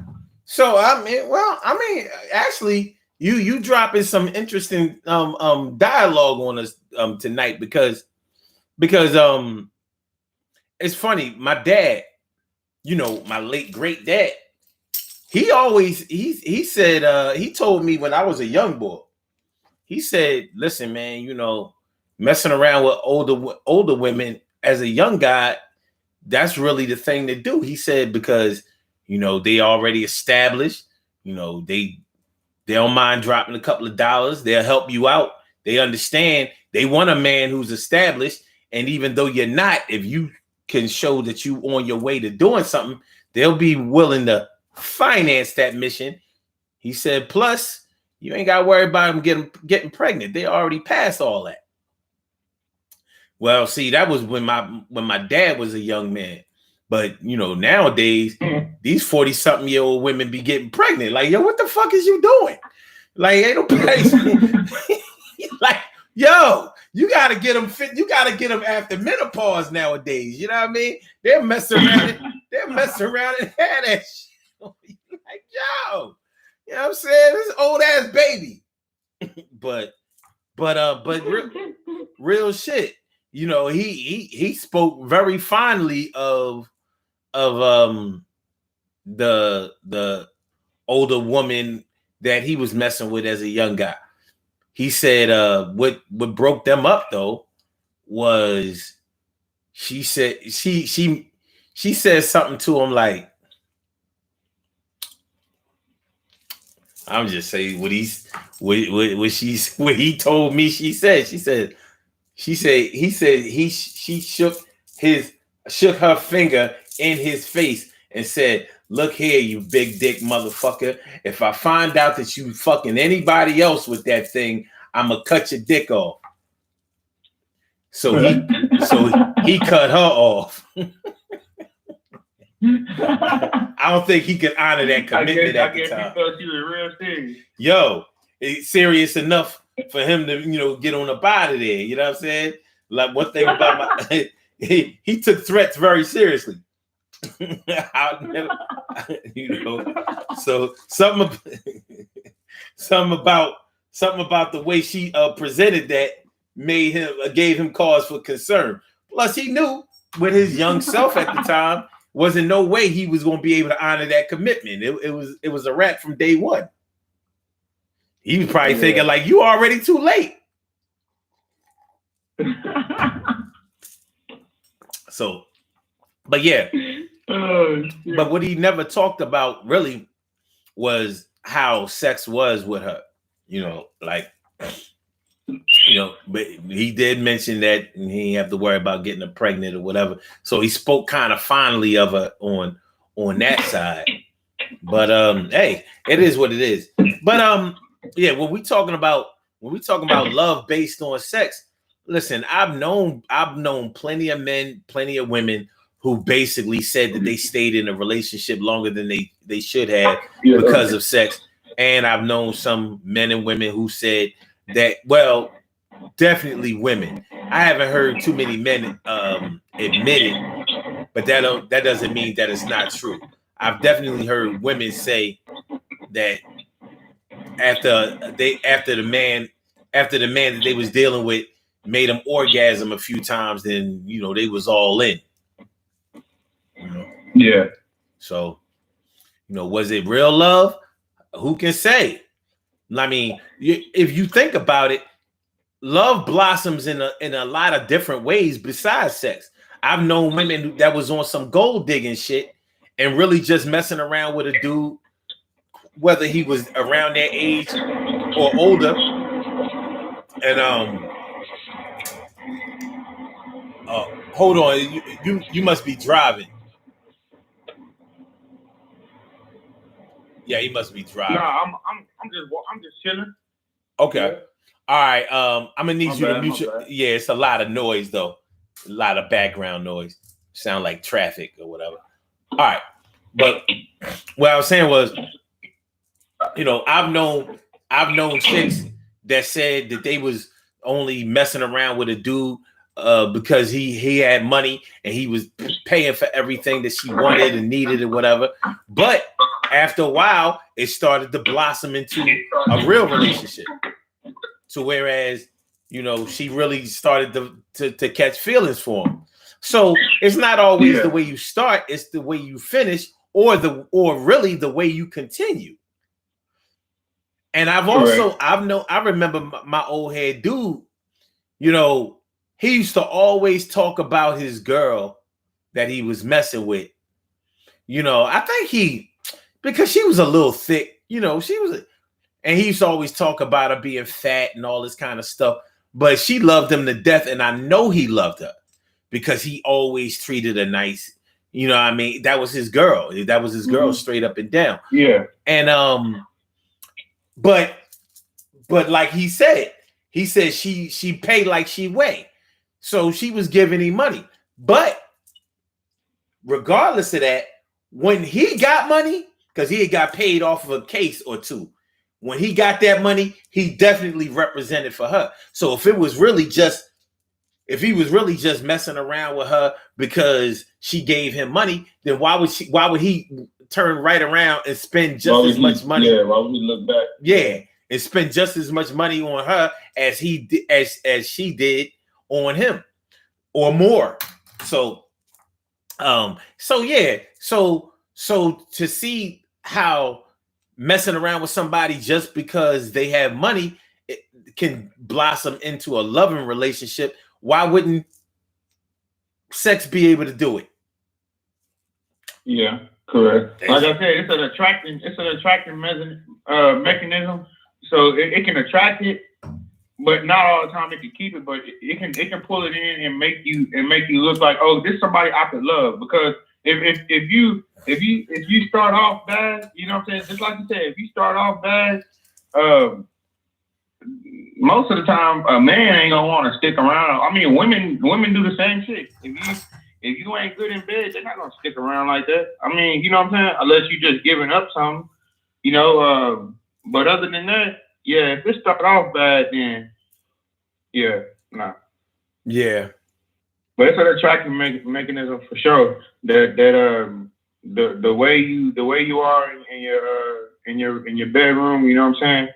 so I mean, actually, you dropping some interesting dialogue on us tonight because it's funny. My dad, you know, my late great dad, he said he told me when I was a young boy. He said, listen, man, you know, messing around with older women as a young guy, that's really the thing to do. He said, because, you know, they already established, you know, they don't mind dropping a couple of dollars. They'll help you out. They understand. They want a man who's established. And even though you're not, if you can show that you on your way to doing something, they'll be willing to finance that mission. He said, plus, you ain't got to worry about them getting pregnant. They already passed all that. Well, see, that was when my dad was a young man. But, you know, nowadays, these 40-something-year-old women be getting pregnant. Like, yo, what the fuck is you doing? Like ain't nobody like yo. You gotta get them fit. You gotta get them after menopause nowadays. You know what I mean? They're messing around. They're messing around and had that shit. Like yo, you know what I'm saying? This old ass baby. but real shit. You know, he spoke very fondly of the older woman that he was messing with as a young guy. He said what broke them up though was she said she said something to him like, I'm just saying what he told me she said he shook her finger in his face and said, look here, you big dick motherfucker. If I find out that you fucking anybody else with that thing, I'm gonna cut your dick off. So he cut her off. I don't think he could honor that commitment at the time.
He thought she was real serious.
Yo, it's serious enough for him to, get on up out of there. You know what I'm saying? Like one thing about he took threats very seriously. So something about the way she presented that gave him cause for concern. Plus, he knew with his young self at the time, wasn't no way he was going to be able to honor that commitment. It was a wrap from day one. He was probably thinking like, you already too late. So, but yeah. But what he never talked about really was how sex was with her. But he did mention that he didn't have to worry about getting her pregnant or whatever. So he spoke kind of fondly of her on that side. But hey, it is what it is. But yeah, when we talking about love based on sex, listen, I've known plenty of men, plenty of women who basically said that they stayed in a relationship longer than they should have because of sex. And I've known some men and women who said that, well, definitely women. I haven't heard too many men admit it, but that doesn't mean that it's not true. I've definitely heard women say that after the man that they was dealing with made them orgasm a few times, then they was all in.
Yeah. So,
was it real love? Who can say? I mean, if you think about it, love blossoms in a lot of different ways besides sex. I've known women that was on some gold digging shit and really just messing around with a dude, whether he was around their age or older. And hold on, you must be driving. Yeah, he must be driving.
No, I'm just chilling.
Okay. Yeah. All right. I'm gonna need you to mute your. Yeah, it's a lot of noise though. A lot of background noise. Sound like traffic or whatever. All right. But what I was saying was, I've known chicks that said that they was only messing around with a dude because he had money and he was paying for everything that she wanted and needed or whatever. But after a while, it started to blossom into a real relationship. So whereas, she really started to catch feelings for him. So it's not always the way you start, it's the way you finish or really the way you continue. And I remember my old head dude, he used to always talk about his girl that he was messing with. I think because she was a little thick, she was, and he used to always talk about her being fat and all this kind of stuff, but she loved him to death. And I know he loved her because he always treated her nice. What I mean? That was his girl. That was his girl straight up and down.
Yeah.
And, but like he said she paid like she weighed. So she was giving him money. But regardless of that, when he got money, because he had got paid off of a case or two, when he got that money, he definitely represented for her. So if he was really just messing around with her because she gave him money, then why would he turn right around and spend just as much money?
Yeah, why would he look back?
Yeah, and spend just as much money on her as she did on him, or more. So to see how messing around with somebody just because they have money it can blossom into a loving relationship, why wouldn't sex be able to do it?
Yeah, correct. Like I said, it's an attracting mechanism. So it can attract it, but not all the time it can keep it. But it can pull it in and make you look like, oh, this is somebody I could love. Because if you start off bad, you know what I'm saying? Just like you said, if you start off bad, most of the time a man ain't gonna want to stick around. I mean, women do the same shit. If you ain't good in bed, they're not gonna stick around like that. I mean, you know what I'm saying? Unless you just giving up something, you know. But other than that, yeah, if it start off bad, then yeah, nah.
Yeah.
But it's an attractive mechanism for sure. That the way you are in your bedroom, you know what I'm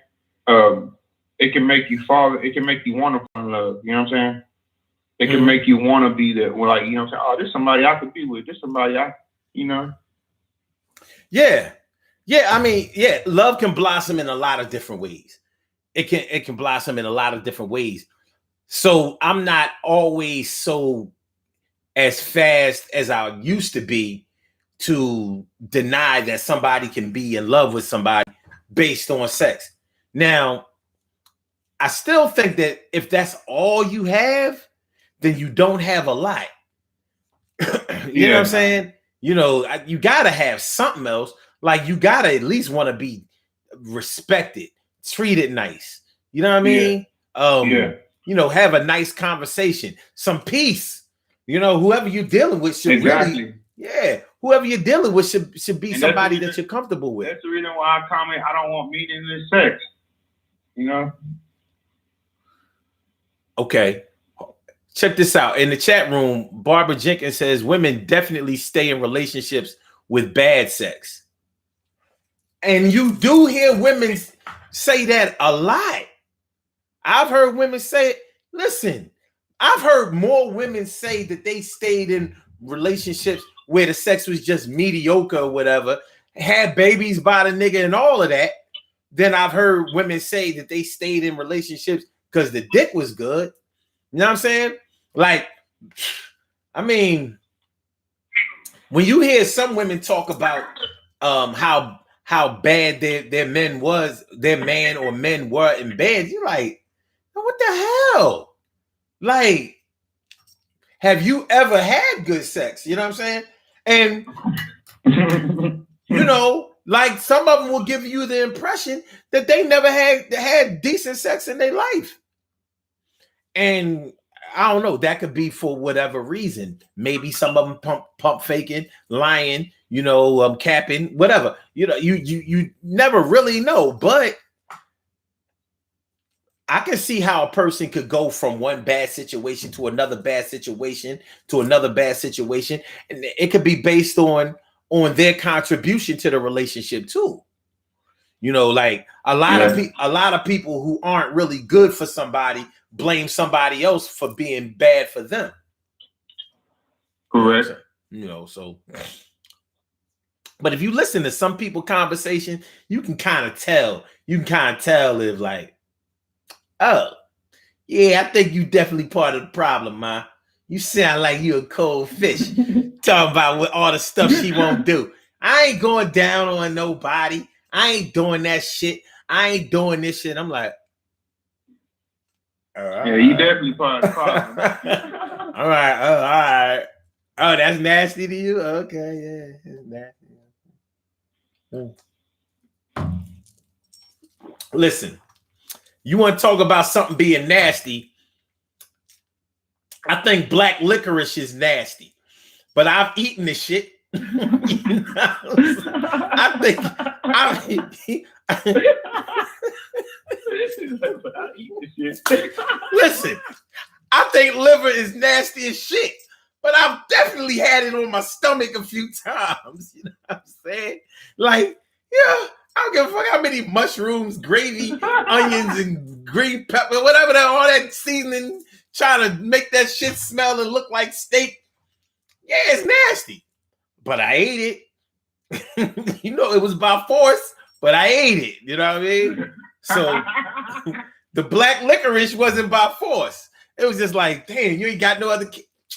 saying? It can make you fall. It can make you want to fall in love. You know what I'm saying? It can make you want to be there. Like, you know what I'm saying? Oh, this is somebody I could be with. This is somebody you know.
Yeah. Yeah, I mean, yeah, love can blossom in a lot of different ways. It can blossom in a lot of different ways. So I'm not always so as fast as I used to be to deny that somebody can be in love with somebody based on sex. Now, I still think that if that's all you have, then you don't have a lot. You know what I'm saying? You know, you got to have something else. Like, you got to at least want to be respected, treated nice. You know what I mean? You know, have a nice conversation, some peace. You know, whoever you're dealing with should really, whoever you're dealing with should be somebody that you're comfortable with.
That's the reason why I comment, I don't want meaningless sex. You know?
Okay. Check this out. In the chat room, Barbara Jenkins says women definitely stay in relationships with bad sex. And you do hear women say that a lot. I've heard women say it. Listen, I've heard more women say that they stayed in relationships where the sex was just mediocre or whatever, had babies by the nigga and all of that, than I've heard women say that they stayed in relationships because the dick was good. You know what I'm saying? Like, I mean, when you hear some women talk about how bad their man or men were in bed, you're like, what the hell? Like, have you ever had good sex? You know what I'm saying? And you know, like, some of them will give you the impression that they never had decent sex in their life. And I don't know, that could be for whatever reason. Maybe some of them pump faking, lying, you know, capping, whatever. You know, you never really know, but I can see how a person could go from one bad situation to another bad situation to another bad situation, and it could be based on their contribution to the relationship too. You know, like a lot of people who aren't really good for somebody blame somebody else for being bad for them.
Correct.
You know, so. But if you listen to some people conversation, you can kind of tell. You can kind of tell if, like, oh, yeah, I think you definitely part of the problem, ma. You sound like you a cold fish. Talking about what all the stuff she won't do. I ain't going down on nobody. I ain't doing that shit. I ain't doing this shit. I'm like, all right.
Yeah, you definitely part of the problem.
All right. Oh, all right. Oh, that's nasty to you? Okay, yeah, it's nasty. Listen, you want to talk about something being nasty? I think black licorice is nasty, but I've eaten this shit. You know, I think Listen, I think liver is nasty as shit, but I've definitely had it on my stomach a few times. You know what I'm saying? Like, yeah, I don't give a fuck how many mushrooms, gravy, onions, and green pepper, whatever that, all that seasoning, trying to make that shit smell and look like steak. Yeah, it's nasty, but I ate it. You know, it was by force, but I ate it. You know what I mean? So the black licorice wasn't by force. It was just like, damn, you ain't got no other.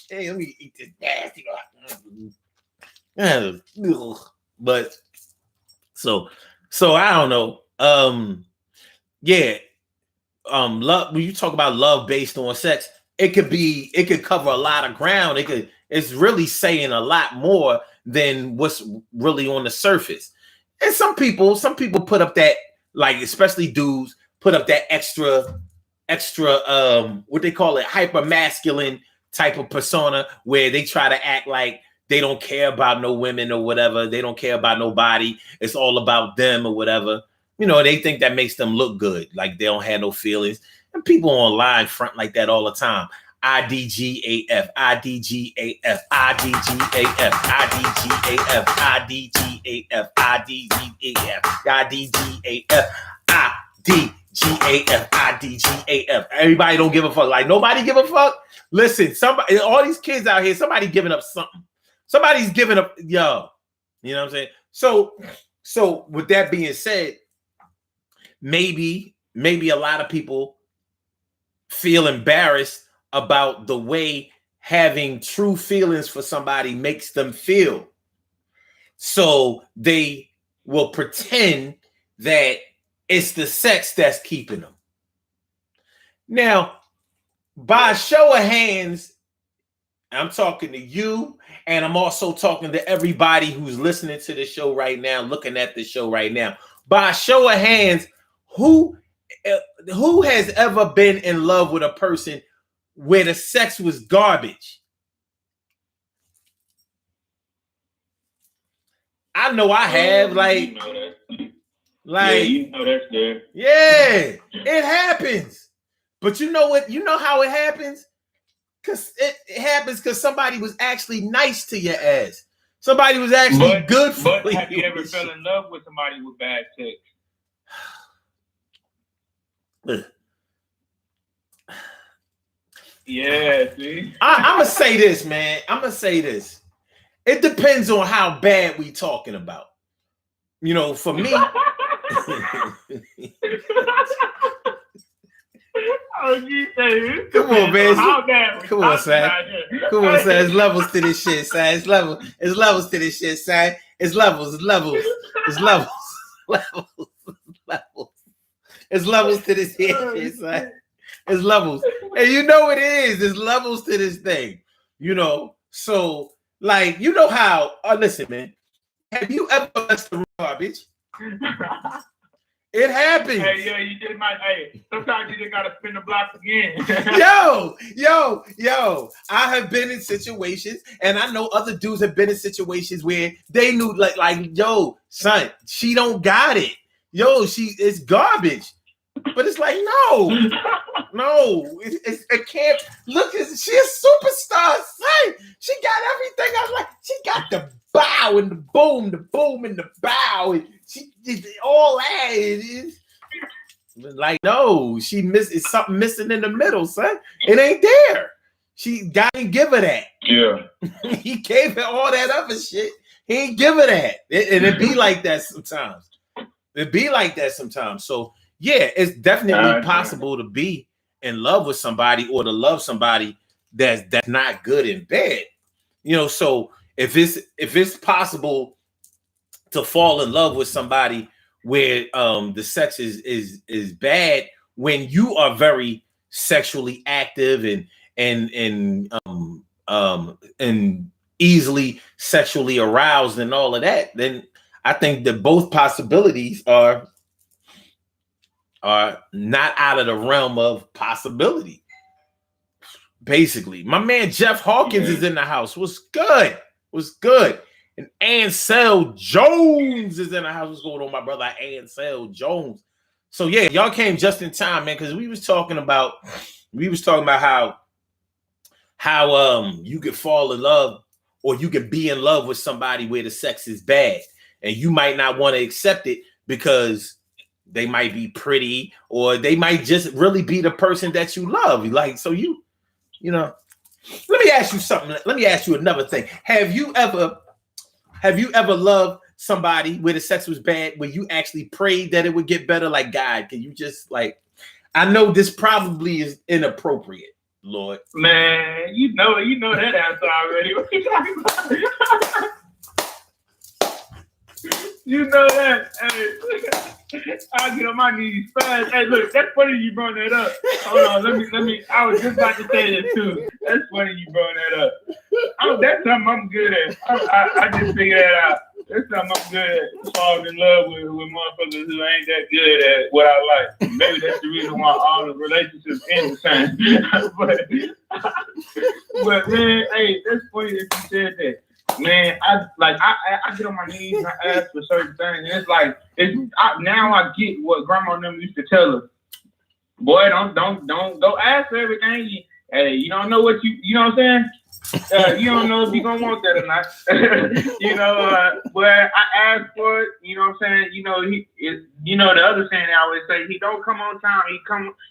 Hey, let me eat this nasty. But so I don't know. Yeah. Love, when you talk about love based on sex, it could cover a lot of ground. It's really saying a lot more than what's really on the surface. And some people put up that, like, especially dudes, put up that extra what they call it, hyper masculine type of persona, where they try to act like they don't care about no women or whatever. They don't care about nobody. It's all about them or whatever. You know, they think that makes them look good, like they don't have no feelings. And people online front like that all the time. IDGAF, IDGAF, IDGAF, IDGAF, IDGAF, IDGAF, IDGAF, IDGAF, IDGAF. Everybody don't give a fuck. Like, nobody give a fuck. Listen, somebody, all these kids out here, somebody giving up something. Somebody's giving up, yo. You know what I'm saying? So with that being said, maybe a lot of people feel embarrassed about the way having true feelings for somebody makes them feel. So they will pretend that it's the sex that's keeping them. Now, by show of hands, I'm talking to you, and I'm also talking to everybody who's listening to the show right now, looking at the show right now. By show of hands, who has ever been in love with a person where the sex was garbage? I know I have, like,
you know that.
like,
yeah, you know that's there.
Yeah, it happens. But you know what? You know how it happens? Because it happens because somebody was actually nice to your ass. Somebody was actually good for you.
But have you ever fell in love with somebody with bad sex? Yeah, see?
I'm going to say this, man. I'm going to say this. It depends on how bad we talking about. You know, for me... Come on, man. Come on, son. Come on, son. It's levels to this shit, son. It's levels to this shit, son. It's levels. It's levels to this shit, son. It's levels. And you know it is. There's levels to this thing. You know, so, like, you know how, listen, man. Have you ever messed around, bitch? It happens.
Hey, yeah, you did my. Hey, sometimes you just gotta spin the block again.
yo. I have been in situations, and I know other dudes have been in situations where they knew, like, yo, son, she don't got it. Yo, it's garbage. But it's like, no, it can't. Look, she's a superstar, son. She got everything. I'm like, she got the bow and the boom and the bow, and she did all that. It is like, no, it's something missing in the middle, son. It ain't there. She didn't give her that.
Yeah.
He gave her all that other shit. He ain't give her that. And it be like that sometimes. So yeah, it's definitely possible to be in love with somebody or to love somebody that's not good in bed. You know, so if it's possible to fall in love with somebody where the sex is bad, when you are very sexually active and easily sexually aroused and all of that, then I think that both possibilities are not out of the realm of possibility. Basically, my man Jeff Hawkins is in the house. What's good? And Ansel Jones is in the house. What's going on, my brother Ansel Jones? So yeah, y'all came just in time, man, because we was talking about how you could fall in love or you could be in love with somebody where the sex is bad, and you might not want to accept it because they might be pretty or they might just really be the person that you love. Like, so you know, let me ask you something. Let me ask you another thing. Have you ever loved somebody where the sex was bad, where you actually prayed that it would get better? Like, God, can you just like, I know this probably is inappropriate, Lord.
Man, you know that answer already. What you talking about? You know that. Hey, I'll get on my knees fast. Hey, look, that's funny you brought that up. Hold on, let me. I was just about to say that too. That's funny you brought that up. That's something I'm good at. I just figured that out. That's something I'm good at. Falling in love with motherfuckers who ain't that good at what I like. Maybe that's the reason why all the relationships end the same. but man, hey, that's funny that you said that. Man, I get on my knees and I ask for certain things, and it's like now I get what grandma and them used to tell us. Boy, don't go ask for everything. Hey, you don't know what you know what I'm saying? You don't know if you're gonna want that or not. But I asked for it, you know what I'm saying? The other saying they always say, he don't come on time,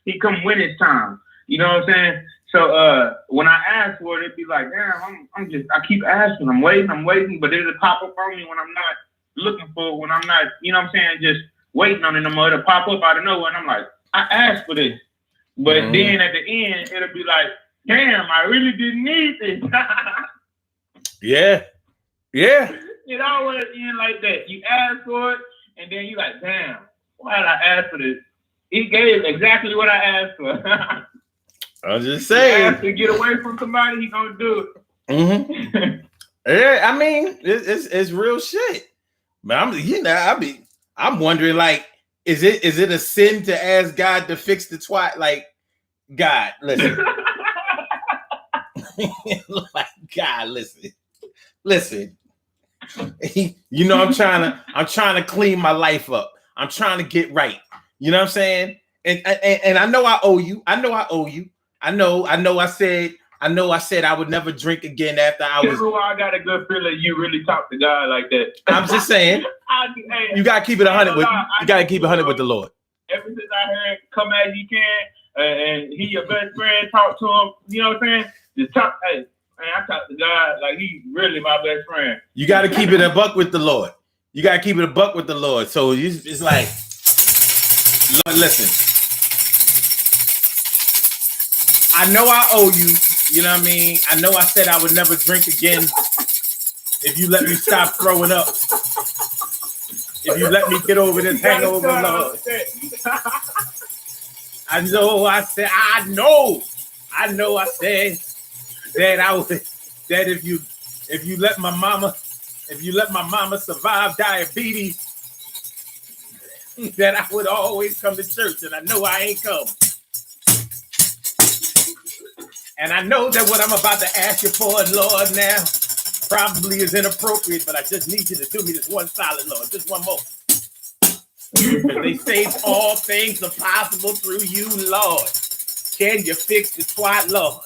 he come when it's time. You know what I'm saying? So when I ask for it, it'd be like, damn, I keep asking, I'm waiting, but it'll pop up on me when I'm not looking for it, when I'm not, you know what I'm saying, just waiting on it no more. It'll pop up out of nowhere, and I'm like, I asked for this. But then at the end, it'll be like, damn, I really didn't need this.
Yeah.
It always end like that. You ask for it, and then you like, damn, why did I ask for this? He gave exactly what I asked for.
I was just saying.
To get away from somebody, he gonna do it.
Mm-hmm. Yeah, I mean, it's real shit. But I'm wondering, like, is it a sin to ask God to fix the twat? Like, God, listen. Like, God, listen. I'm trying to clean my life up. I'm trying to get right. You know what I'm saying? And I know I owe you. I know I said I would never drink again after I was.
I got a good feeling you really talk to God like that.
I'm just saying. You gotta keep it 100 with. You gotta keep it 100 with the Lord.
Ever since I heard "Come as you can" and he your best friend, talk to him. You know what I'm saying? Just talk. Hey, man, I talk to God like he's really my best friend.
You gotta keep it a buck with the Lord. So it's like, Lord, listen. I know I owe you. You know what I mean? I know I said I would never drink again if you let me stop throwing up. If you let me get over this hangover, Lord. I know I said that I would, that if you let my mama survive diabetes, that I would always come to church, and I know I ain't come. And I know that what I'm about to ask you for, Lord, now probably is inappropriate, but I just need you to do me this one solid, Lord, just one more. Because they say all things are possible through you, Lord. Can you fix the twat, Lord?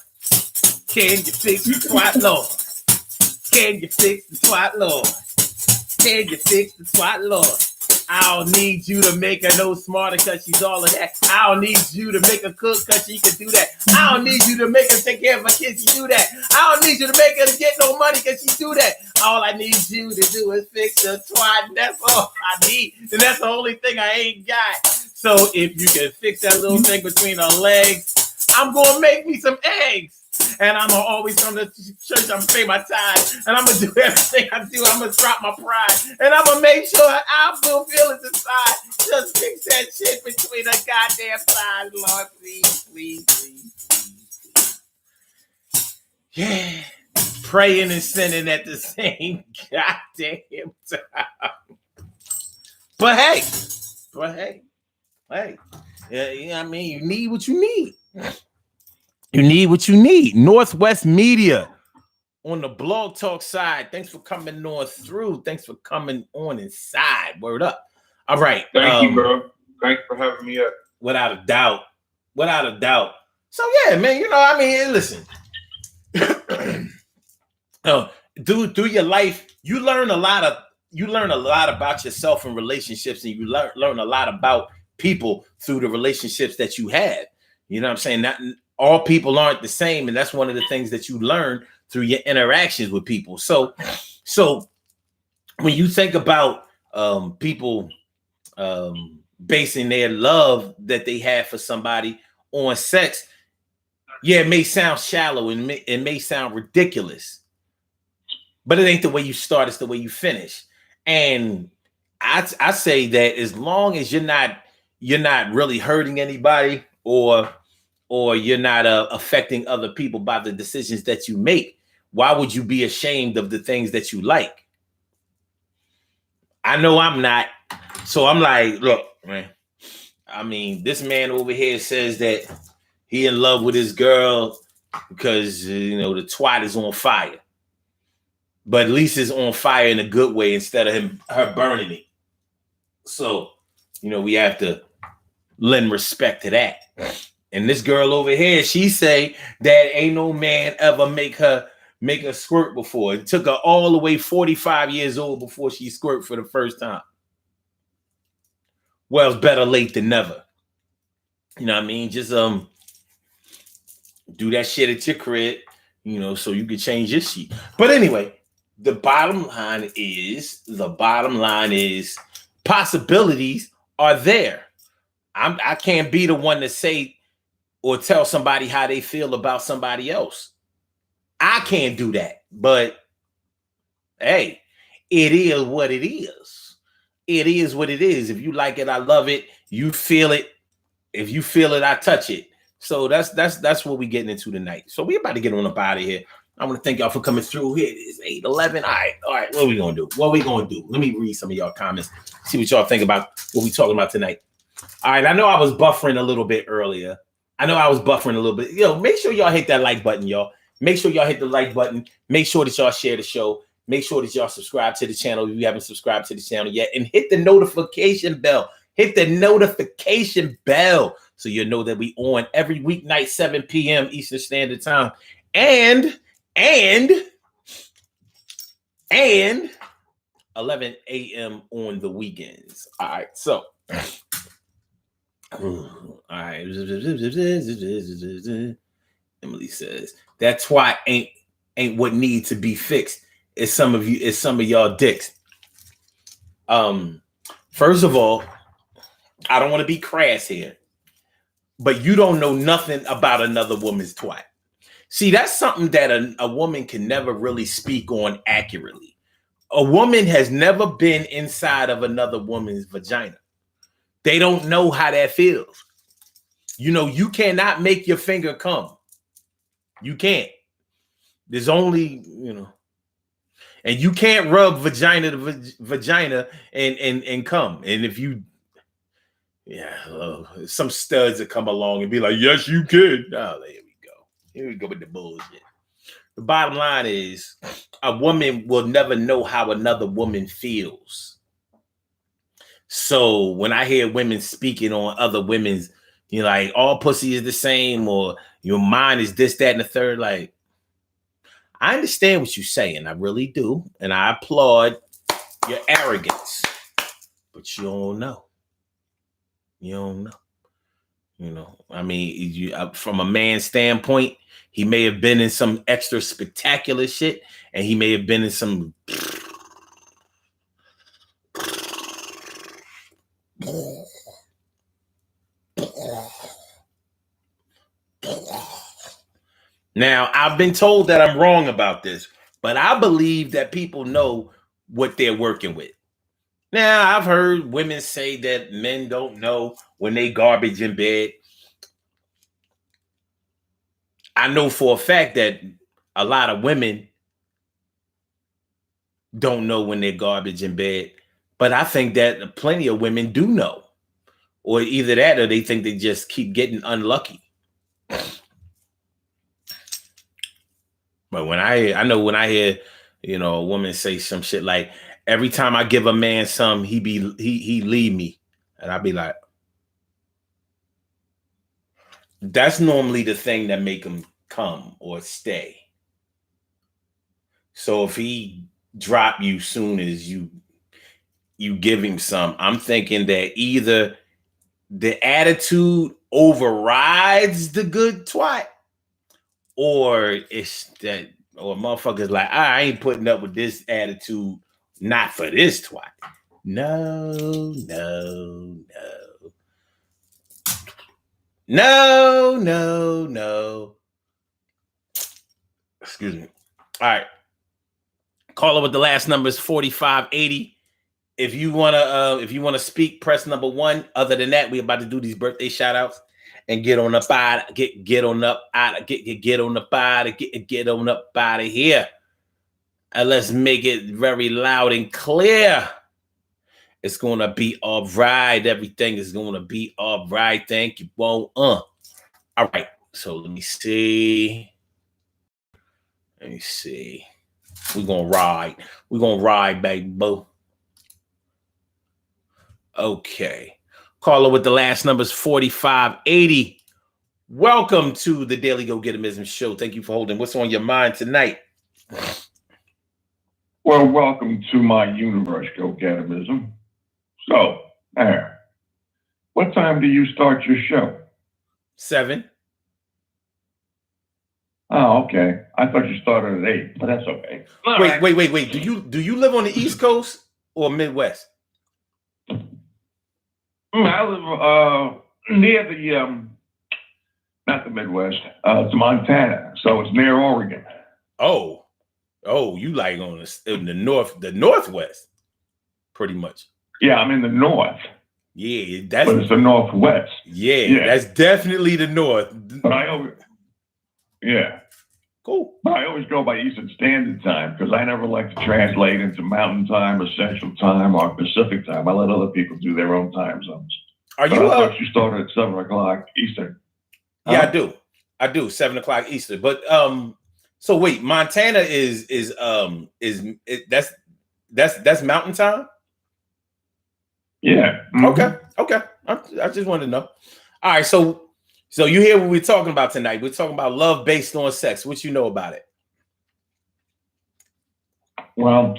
Can you fix the twat, Lord? Can you fix the twat, Lord? Can you fix the twat, Lord? I don't need you to make her no smarter because she's all of that. I don't need you to make her cook because she can do that. I don't need you to make her take care of my kids. She do that. I don't need you to make her get no money because she do that. All I need you to do is fix the twat. That's all I need. And that's the only thing I ain't got. So if you can fix that little thing between her legs, I'm going to make me some eggs. And I'm going to always come to church. I'm going to pay my tithe. And I'm going to do everything I do. I'm going to drop my pride. And I'm going to make sure I feel feelings inside. Just fix that shit between the goddamn thighs, Lord. Please. Yeah. Praying and sinning at the same goddamn time. But hey. Yeah, I mean, you need what you need. You need what you need. Northwest Media on the Blog Talk side. Thanks for coming on through. Thanks for coming on inside. Word up. All right.
Thank you, bro. Thanks for having me up.
Without a doubt. Without a doubt. So yeah, man, I mean, listen. Through your life, you learn a lot about yourself and relationships, and you learn a lot about people through the relationships that you have. You know what I'm saying? Not all people aren't the same, and that's one of the things that you learn through your interactions with people. So when you think about people basing their love that they have for somebody on sex, yeah, it may sound shallow and it may sound ridiculous, but it ain't the way you start, it's the way you finish. And I say that as long as you're not really hurting anybody, or you're not affecting other people by the decisions that you make, why would you be ashamed of the things that you like? I know I'm not. So I'm like, look, man, I mean, this man over here says that he in love with his girl because, the twat is on fire. But at least it's on fire in a good way instead of her burning it. So, we have to lend respect to that. And this girl over here, she say that ain't no man ever make her squirt before. It took her all the way 45 years old before she squirt for the first time. Well, it's better late than never. You know what I mean? Just do that shit at your crib, so you can change your sheet. But anyway, the bottom line is possibilities are there. I can't be the one to say or tell somebody how they feel about somebody else. I can't do that. But hey, it is what it is. It is what it is. If you like it, I love it. You feel it. If you feel it, I touch it. So that's what we're getting into tonight. So we're about to get on up out of here. I want to thank y'all for coming through here. It's 8:11. All right. What are we gonna do? Let me read some of y'all comments. See what y'all think about what we talking about tonight. All right. I know I was buffering a little bit earlier. Make sure y'all hit that like button, y'all. Make sure y'all hit the like button. Make sure that y'all share the show. Make sure that y'all subscribe to the channel if you haven't subscribed to the channel yet, and hit the notification bell. Hit the notification bell so you'll know that we on every weeknight, 7 p.m. Eastern Standard Time, and 11 a.m. on the weekends. All right, so all right. Emily says that twat ain't what needs to be fixed. It's some of y'all dicks. First of all, I don't want to be crass here, but you don't know nothing about another woman's twat. See, that's something that a woman can never really speak on accurately. A woman has never been inside of another woman's vagina. They don't know how that feels. You cannot make your finger come. You can't. There's only, and you can't rub vagina to vagina and come. And if you, some studs that come along and be like, yes, you can. Oh, there we go. Here we go with the bullshit. The bottom line is a woman will never know how another woman feels. So when I hear women speaking on other women's, like all pussy is the same, or your mind is this, that, and the third, like, I understand what you're saying. I really do. And I applaud your arrogance. But you don't know. You don't know. I mean, from a man's standpoint, he may have been in some extra spectacular shit, and he may have been in some Now, I've been told that I'm wrong about this, but I believe that people know what they're working with. Now, I've heard women say that men don't know when they garbage in bed. I know for a fact that a lot of women don't know when they're garbage in bed, but I think that plenty of women do know, or either that or they think they just keep getting unlucky. But when I hear, a woman say some shit like, every time I give a man some, he leave me. And I'll be like, That's normally the thing that make him come or stay. So if he drop you soon as you give him some, I'm thinking that either the attitude overrides the good twat, or it's that, or motherfuckers like, I ain't putting up with this attitude, not for this twat. No, no, no. No, no, no. Excuse me. All right. Caller with the last number is 4580. If you wanna speak, press number 1. Other than that, we're about to do these birthday shout outs and get on up out get on up out get on up out get on up out of here. And let's make it very loud and clear. It's gonna be all right. Everything is gonna be all right. Thank you. Well, all right. So let me see. We're gonna ride. Baby boo. Okay. Caller with the last number is 4580. Welcome to the Daily Go Getimism Show. Thank you for holding. What's on your mind tonight?
Well, welcome to my universe, Go Getimism. So, what time do you start your show?
7.
Oh, okay. I thought you started at 8, but that's okay.
Wait. Do you live on the East Coast or Midwest?
I live near the not the Midwest. It's Montana, so it's near Oregon.
Oh, you like in the northwest, pretty much.
Yeah, I'm in the north.
Yeah,
but it's the northwest.
Yeah, that's definitely the north.
But
cool.
But I always go by Eastern Standard Time because I never like to translate into Mountain Time or Central Time or Pacific Time. I let other people do their own time zones. I thought you started at 7 o'clock Eastern.
Yeah, I do 7 o'clock Eastern. But so wait, Montana is that's Mountain Time?
Yeah.
Mm-hmm. Okay. I just wanted to know. All right, so you hear what we're talking about tonight. We're talking about love based on sex. What you know about it?
Well,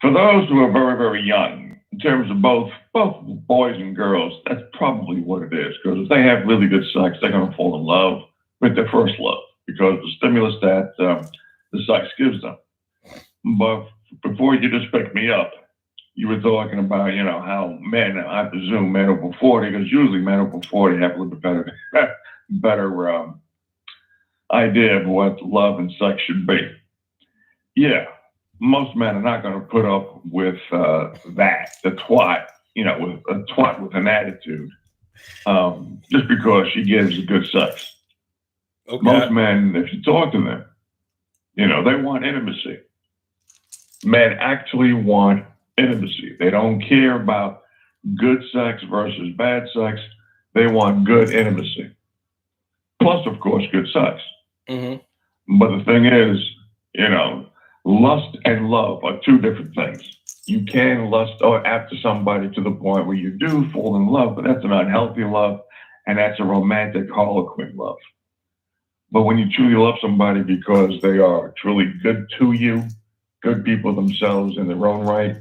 for those who are very, very young, in terms of both boys and girls, that's probably what it is. Because if they have really good sex, they're going to fall in love with their first love because the stimulus that the sex gives them. But before you just picked me up, you were talking about, how men, I presume men over 40, because usually men over 40 have a little bit better idea of what love and sex should be. Yeah, most men are not going to put up with the twat, with a twat with an attitude, just because she gives good sex. Okay. Most men, if you talk to them, they want intimacy. Men actually want intimacy. They don't care about good sex versus bad sex. They want good intimacy. Plus, of course, good sex. Mm-hmm. But the thing is, lust and love are two different things. You can lust after somebody to the point where you do fall in love, but that's an unhealthy love, and that's a romantic Harlequin love. But when you truly love somebody because they are truly good to you, good people themselves in their own right,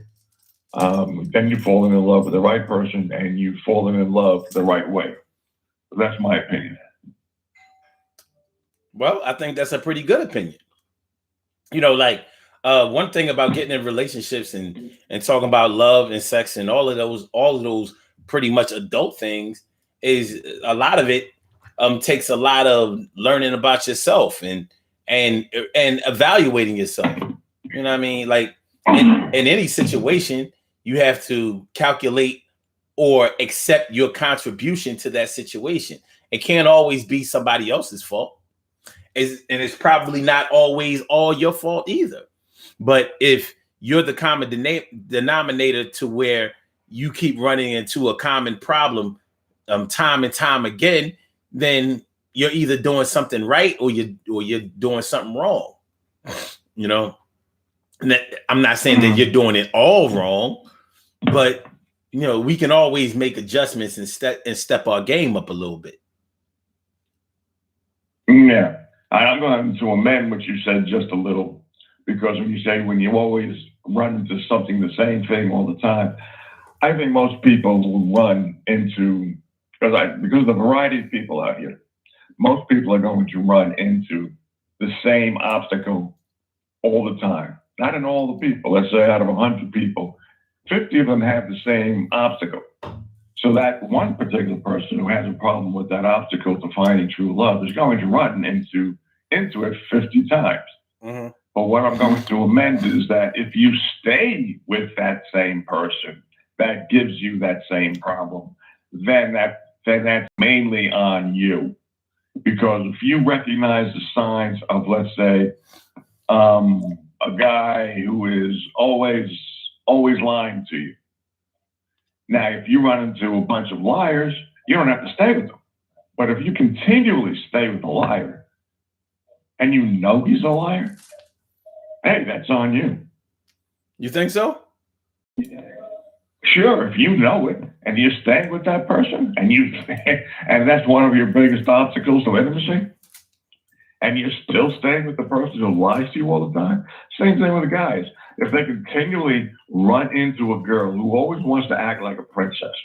then you fall in love with the right person and you fall in love the right way. That's my opinion.
Well, I think that's a pretty good opinion. One thing about getting in relationships and talking about love and sex and all of those pretty much adult things is a lot of it takes a lot of learning about yourself and evaluating yourself. You know what I mean? Like in any situation, you have to calculate or accept your contribution to that situation. It can't always be somebody else's fault. And it's probably not always all your fault either. But if you're the common denominator to where you keep running into a common problem time and time again, then you're either doing something right or you're doing something wrong. I'm not saying that you're doing it all wrong, but we can always make adjustments and step our game up a little bit.
Yeah. I'm going to amend what you said just a little, because when you say when you always run into something, the same thing all the time, I think most people will run into, because of the variety of people out here, most people are going to run into the same obstacle all the time. Not in all the people. Let's say out of 100 people, 50 of them have the same obstacle. So that one particular person who has a problem with that obstacle to finding true love is going to run into it 50 times.
Mm-hmm.
But what I'm going to amend is that if you stay with that same person that gives you that same problem, then that's mainly on you. Because if you recognize the signs of, let's say, a guy who is always lying to you. Now, if you run into a bunch of liars, you don't have to stay with them. But if you continually stay with a liar and you know he's a liar, hey, that's on you.
You think so?
Sure, if you know it and you're staying with that person and that's one of your biggest obstacles to intimacy, and you're still staying with the person who lies to you all the time, same thing with the guys. If they continually run into a girl who always wants to act like a princess,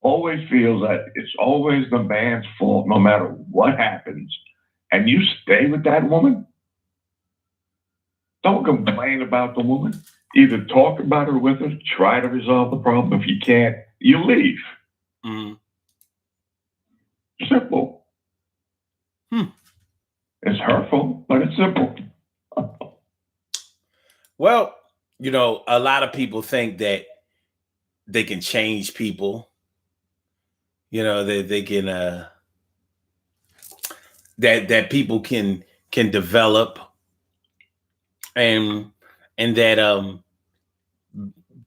always feels that it's always the man's fault no matter what happens, and you stay with that woman, don't complain about the woman. Either talk about her with her, try to resolve the problem. If you can't, you leave.
Mm-hmm.
Simple. It's hurtful, but it's simple.
Well, a lot of people think that they can change people. That they can that people can develop, and that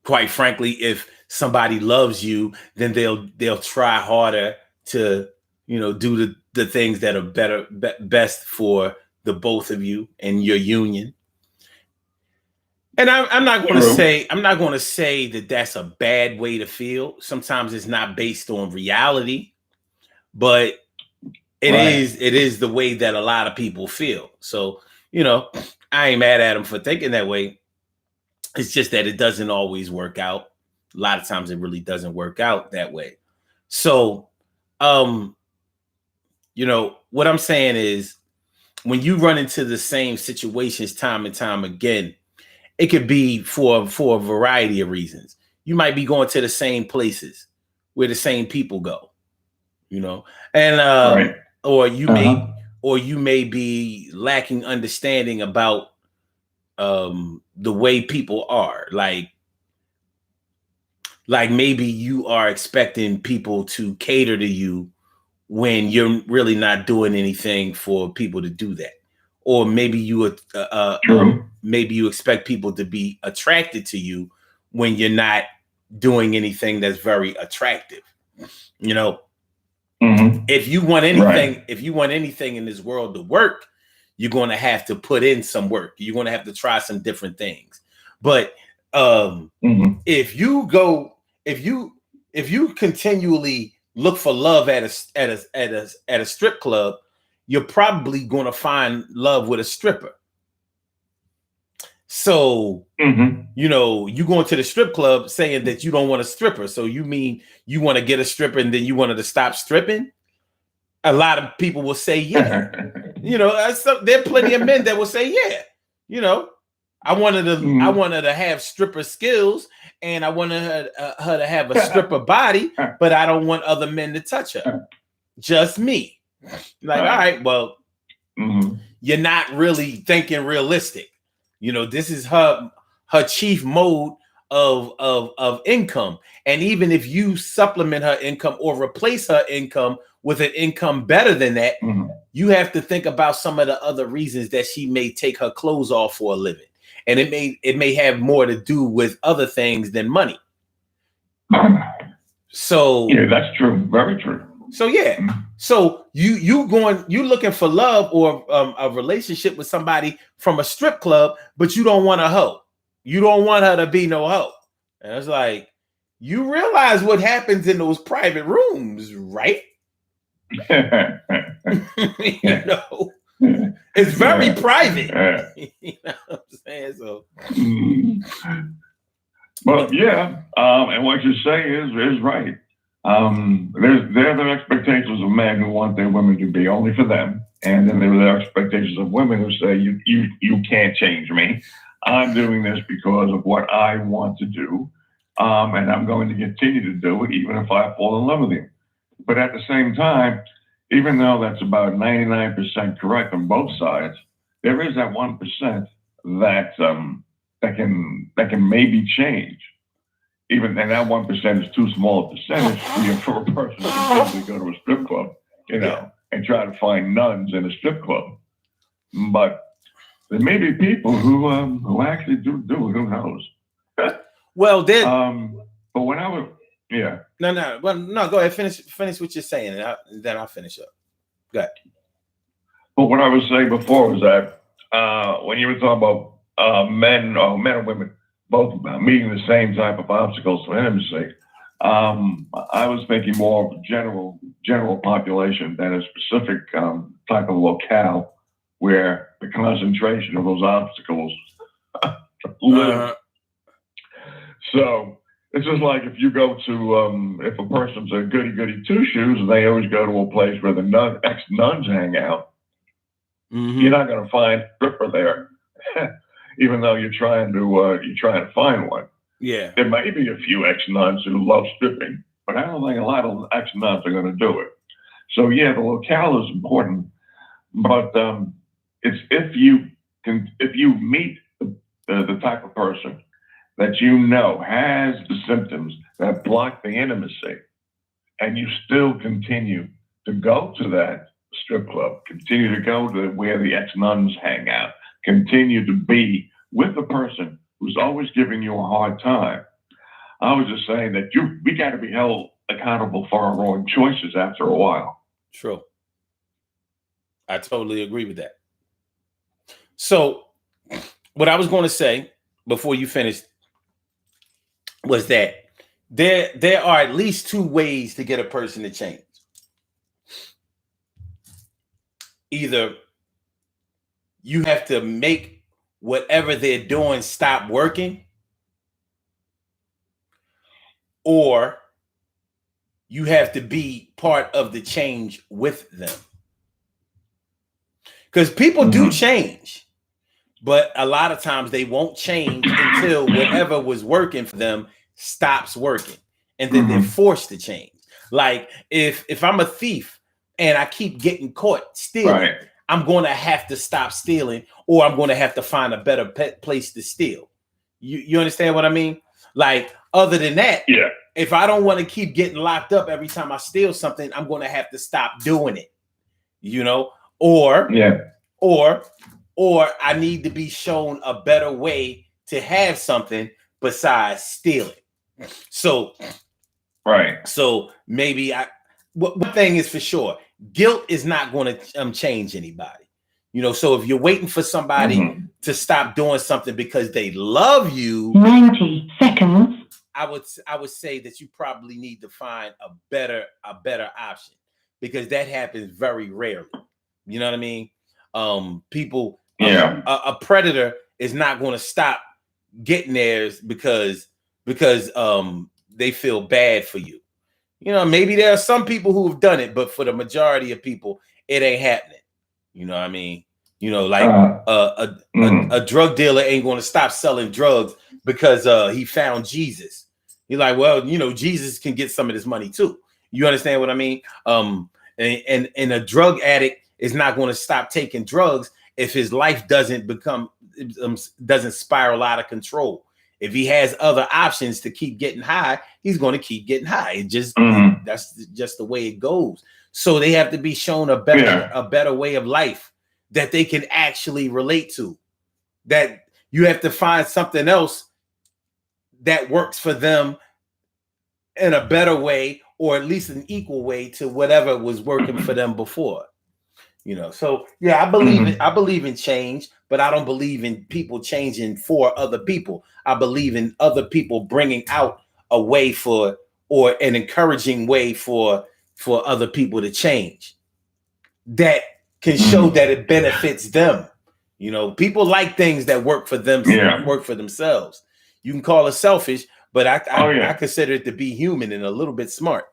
quite frankly, if somebody loves you, then they'll try harder to do the things that are best for the both of you and your union. And I'm not going to say that that's a bad way to feel. Sometimes it's not based on reality, but it is the way that a lot of people feel. So, I ain't mad at them for thinking that way. It's just that it doesn't always work out. A lot of times it really doesn't work out that way. So, what I'm saying is, when you run into the same situations time and time again, it could be for a variety of reasons. You might be going to the same places where the same people go, and or you may be lacking understanding about the way people are. Like maybe you are expecting people to cater to you when you're really not doing anything for people to do that. Or maybe you maybe you expect people to be attracted to you when you're not doing anything that's very attractive. If you want anything in this world to work, you're going to have to put in some work. You're going to have to try some different things. But if you continually look for love at a strip club, you're probably going to find love with a stripper. So, you go into the strip club saying that you don't want a stripper. So you mean you want to get a stripper and then you wanted to stop stripping? A lot of people will say, yeah. There are plenty of men that will say, yeah. I wanted to have stripper skills and I wanted her to have a stripper body, but I don't want other men to touch her. Just me. Like, all right, well, you're not really thinking realistic. This is her chief mode of income. And even if you supplement her income or replace her income with an income better than that, you have to think about some of the other reasons that she may take her clothes off for a living. And it may have more to do with other things than money. So
yeah, that's true. Very true.
So yeah. So you looking for love or a relationship with somebody from a strip club, but you don't want a hoe. You don't want her to be no hoe. And it's like, you realize what happens in those private rooms, right? You know, it's very private. You know what I'm saying? So,
but yeah, and what you say is right. There are the expectations of men who want their women to be only for them, and then there are the expectations of women who say you can't change me. I'm doing this because of what I want to do, and I'm going to continue to do it even if I fall in love with you. But at the same time, even though that's about 99% correct on both sides, there is that 1% that can maybe change. Even and that 1% is too small a percentage for a person to simply go to a strip club, and try to find nuns in a strip club. But there may be people who actually do it. Who knows?
Well, then.
But when I was,
No. Well, no. Go ahead. Finish what you're saying, and then I'll finish up. Go ahead.
But what I was saying before was that when you were talking about men and women both meeting the same type of obstacles for intimacy, I was thinking more of general population than a specific type of locale where the concentration of those obstacles live. So it's just like if you go to, if a person's a goody two shoes and they always go to a place where the ex-nuns hang out, you're not going to find a stripper there, even though you're trying to find one.
Yeah.
There may be a few ex-nuns who love stripping, but I don't think a lot of ex-nuns are going to do it. So yeah, the locale is important, but it's if you meet the type of person that you know has the symptoms that block the intimacy, and you still continue to go to that strip club, continue to go to where the ex-nuns hang out, continue to be with the person who's always giving you a hard time. I was just saying that we got to be held accountable for our own choices after a while.
True. I totally agree with that. So what I was going to say before you finished was that there are at least two ways to get a person to change. Either you have to make whatever they're doing stop working, or you have to be part of the change with them. Because people do change, but a lot of times they won't change until whatever was working for them stops working, and then they're forced to change. Like if I'm a thief and I keep getting caught stealing, I'm going to have to stop stealing, or I'm going to have to find a better place to steal. You understand what I mean? Like, other than that, if I don't want to keep getting locked up every time I steal something, I'm going to have to stop doing it, or I need to be shown a better way to have something besides stealing. So maybe one thing is for sure, guilt is not going to change anybody. So if you're waiting for somebody to stop doing something because they love you,
90 seconds.
I would say that you probably need to find a better option, because that happens very rarely. You know what I mean? People, a predator is not going to stop getting theirs because they feel bad for you. Maybe there are some people who have done it, but for the majority of people, it ain't happening. You know what I mean? A drug dealer ain't going to stop selling drugs because he found Jesus. He's like, well, Jesus can get some of this money too. You understand what I mean? And a drug addict is not going to stop taking drugs if his life doesn't spiral out of control. If he has other options to keep getting high, he's going to keep getting high. That's just the way it goes. So they have to be shown a better way of life that they can actually relate to. That you have to find something else that works for them in a better way, or at least an equal way to whatever was working for them before. So yeah, I believe in change, but I don't believe in people changing for other people. I believe in other people bringing out a way or an encouraging way for other people to change. that can show that it benefits them. You know, people like things that work for them, work for themselves. You can call it selfish, but I consider it to be human and a little bit smart.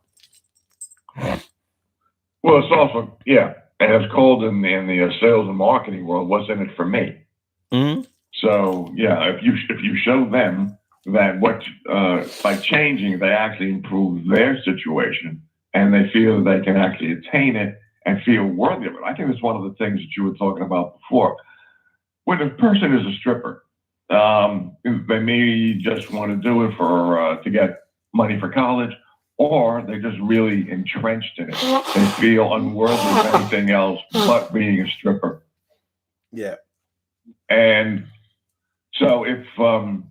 Well, it's also, and it's called in the sales and marketing world, what's in it for me?
Mm-hmm.
So, if you show them that by changing, they actually improve their situation and they feel that they can actually attain it and feel worthy of it. I think that's one of the things that you were talking about before. When a person is a stripper, they may just want to do it to get money for college, or they're just really entrenched in it. They feel unworthy of anything else but being a stripper.
Yeah.
And so even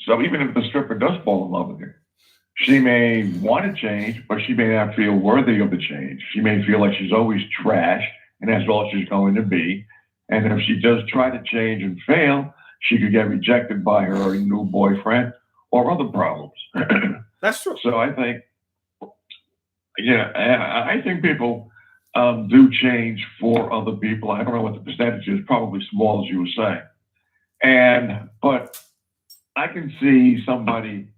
if the stripper does fall in love with you, she may want to change, but she may not feel worthy of the change. She may feel like she's always trash, and that's all she's going to be. And if she does try to change and fail, she could get rejected by her new boyfriend or other problems.
That's true.
So I think, I think people do change for other people. I don't know what the percentage is, probably small, as you were saying. But I can see somebody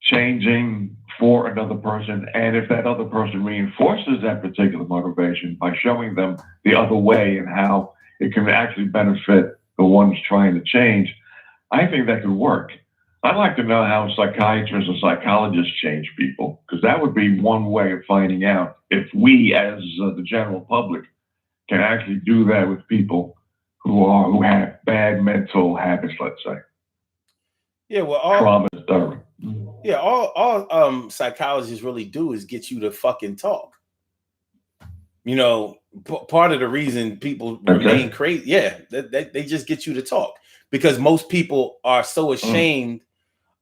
changing for another person, and if that other person reinforces that particular motivation by showing them the other way and how it can actually benefit the ones trying to change, I think that could work. I'd like to know how psychiatrists and psychologists change people, because that would be one way of finding out if we, as the general public, can actually do that with people who have bad mental habits, let's say.
Yeah, well, all psychologists really do is get you to fucking talk. You know, part of the reason people remain crazy, they just get you to talk, because most people are so ashamed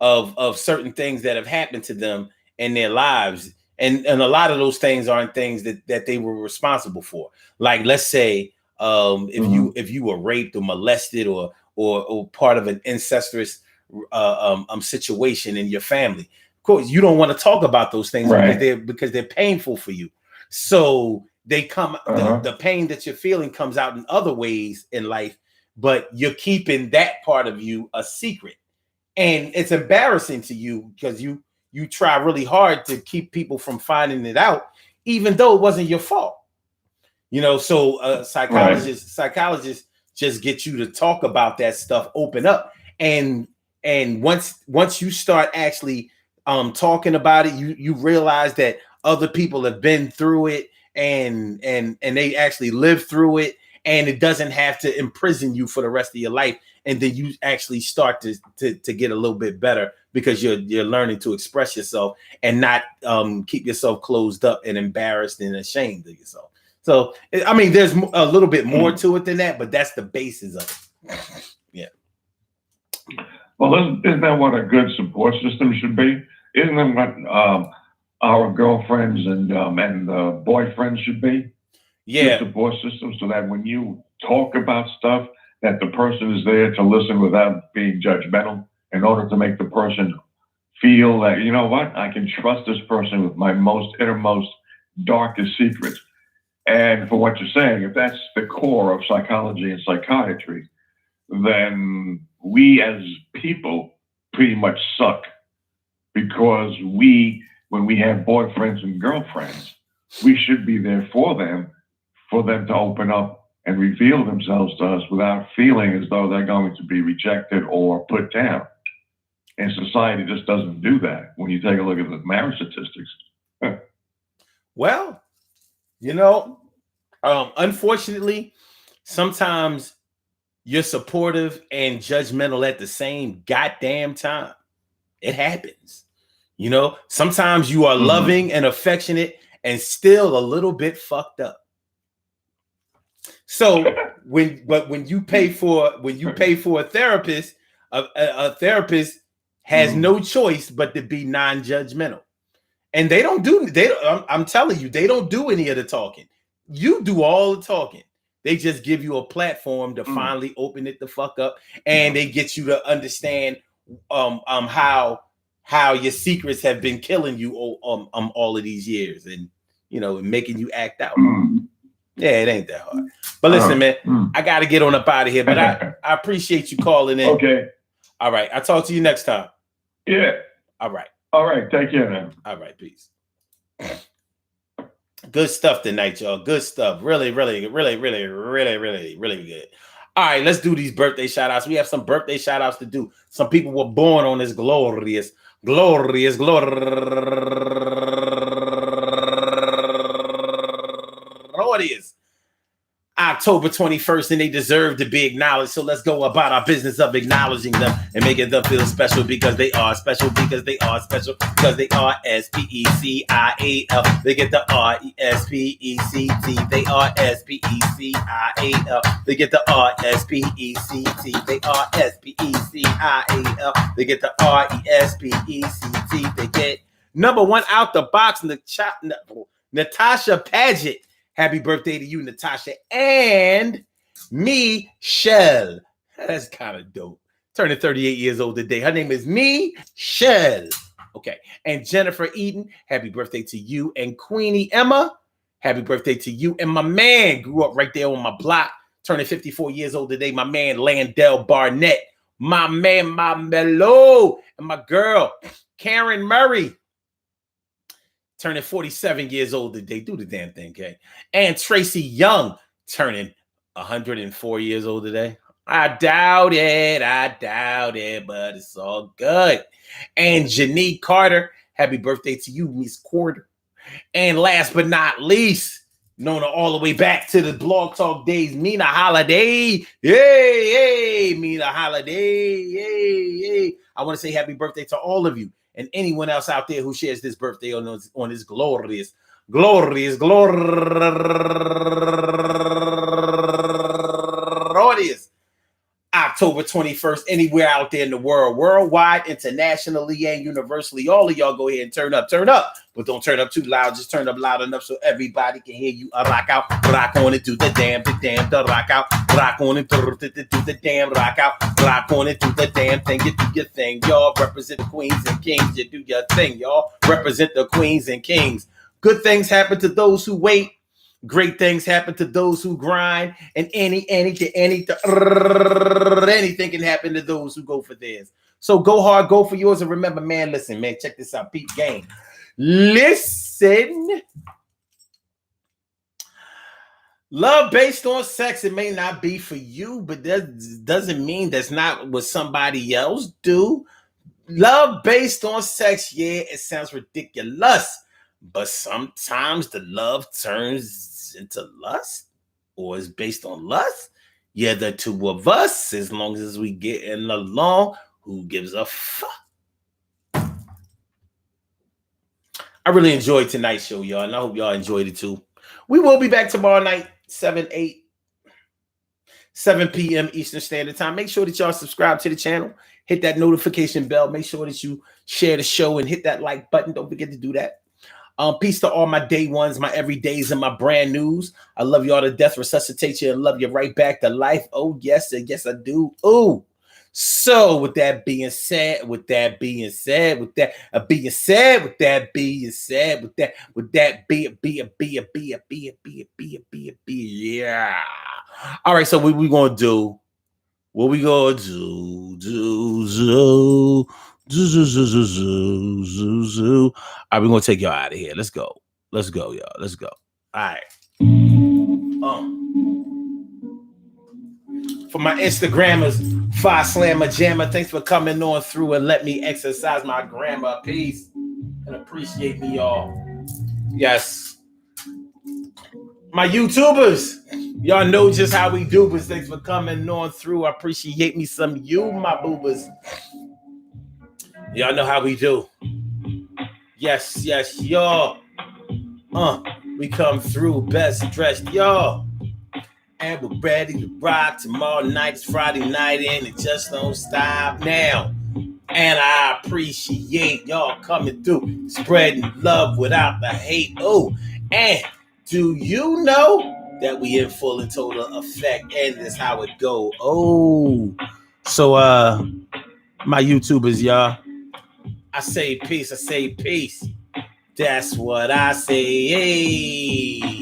of certain things that have happened to them in their lives, and a lot of those things aren't things that they were responsible for. Like, let's say if you were raped or molested or part of an incestuous situation in your family. Of course, you don't want to talk about those things, right, because they're painful for you. So they come, the pain that you're feeling comes out in other ways in life, but you're keeping that part of you a secret. And it's embarrassing to you because you try really hard to keep people from finding it out, even though it wasn't your fault. You know, so psychologists just get you to talk about that stuff, open up. And once you start actually talking about it, you realize that other people have been through it and they actually lived through it, and it doesn't have to imprison you for the rest of your life. And then you actually start to get a little bit better because you're learning to express yourself and not keep yourself closed up and embarrassed and ashamed of yourself. So, I mean, there's a little bit more to it than that, but that's the basis of it. Yeah.
Well, isn't that what a good support system should be? Isn't that what our girlfriends and boyfriends should be?
Yeah.
Good support system, so that when you talk about stuff, that the person is there to listen without being judgmental, in order to make the person feel that, you know what, I can trust this person with my innermost, darkest secrets. And for what you're saying, if that's the core of psychology and psychiatry, then we as people pretty much suck, because when we have boyfriends and girlfriends, we should be there for them to open up and reveal themselves to us without feeling as though they're going to be rejected or put down. And society just doesn't do that when you take a look at the marriage statistics.
Well, you know, unfortunately, sometimes you're supportive and judgmental at the same goddamn time. It happens. You know, sometimes you are loving and affectionate and still a little bit fucked up. So when you pay for a therapist, a therapist has no choice but to be non-judgmental. And I'm telling you, they don't do any of the talking. You do all the talking. They just give you a platform to finally open it the fuck up, and they get you to understand how your secrets have been killing you all of these years, and you know, making you act out. Yeah, it ain't that hard. But listen, man, I got to get on up out of here. But I appreciate you calling in.
Okay.
All right. I'll talk to you next time.
Yeah.
All right.
All right. Take care, man.
All right. Peace. Good stuff tonight, y'all. Good stuff. Really, really, really, really, really, really, really good. All right, let's do these birthday shout outs. We have some birthday shout outs to do. Some people were born on this glorious October 21st, and they deserve to be acknowledged. So let's go about our business of acknowledging them and making them feel special because they are special, because they are special, because they are S-P-E-C-I-A-L. They get the R-E-S-P-E-C-T. They are S-P-E-C-I-A-L. They get the R-S-P-E-C-T. They are S-P-E-C-I-A-L. They get the R-E-S-P-E-C-T. They get number one out the box, Natasha Paget. Happy birthday to you, Natasha. And Michelle. That's kind of dope. Turning 38 years old today. Her name is Michelle. Okay. And Jennifer Eden. Happy birthday to you. And Queenie Emma. Happy birthday to you. And my man grew up right there on my block. Turning 54 years old today. My man, Landell Barnett. My man, my Mello. And my girl, Karen Murray. Turning 47 years old today. Do the damn thing, okay? And Tracy Young turning 104 years old today. I doubt it, but it's all good. And Janique Carter, happy birthday to you, Miss Quarter. And last but not least, known all the way back to the Blog Talk days, Mina Holiday. Yay, Mina Holiday. Yay. I want to say happy birthday to all of you. And anyone else out there who shares this birthday on this glorious October 21st, anywhere out there in the world, worldwide, internationally, and universally. All of y'all go ahead and turn up, but don't turn up too loud. Just turn up loud enough so everybody can hear you. Rock out, rock on and do the damn, the rock out, rock on and do the damn, rock out, rock on and do the damn thing. You do your thing, y'all. Represent the queens and kings. You do your thing, y'all. Represent the queens and kings. Good things happen to those who wait. Great things happen to those who grind, and anything can happen to those who go for theirs. So go hard, go for yours, and remember, man, listen, man, check this out, Pete Game. Listen. Love based on sex, it may not be for you, but that doesn't mean that's not what somebody else do. Love based on sex, yeah, it sounds ridiculous. But sometimes the love turns into lust or is based on lust. Yeah, the two of us, as long as we getting along, who gives a fuck? I really enjoyed tonight's show, y'all, and I hope y'all enjoyed it too. We will be back tomorrow night, 7 p.m. Eastern Standard Time. Make sure that y'all subscribe to the channel. Hit that notification bell. Make sure that you share the show and hit that like button. Don't forget to do that. Peace to all my day ones, my everydays, and my brand news. I love you all to death, resuscitate you, and love you right back to life. Oh, yes, and yes, I do. Ooh. So with that being said, yeah. All right, so what we gonna do? What we gonna do? All right, we're gonna take y'all out of here. Let's go, y'all. Let's go. All right. For my Instagrammers, Fi Slammer Jammer, thanks for coming on through and let me exercise my grammar. Peace and appreciate me, y'all. Yes. My YouTubers, y'all know just how we do, but thanks for coming on through. I appreciate me some you, my boobers. Y'all know how we do. Yes, y'all. We come through best dressed, y'all. And we're ready to rock. Tomorrow night is Friday night, and it just don't stop now. And I appreciate y'all coming through, spreading love without the hate. Oh, and do you know that we in full and total effect, and that's how it go? Oh, so my YouTubers, y'all. I say peace. That's what I say. Hey.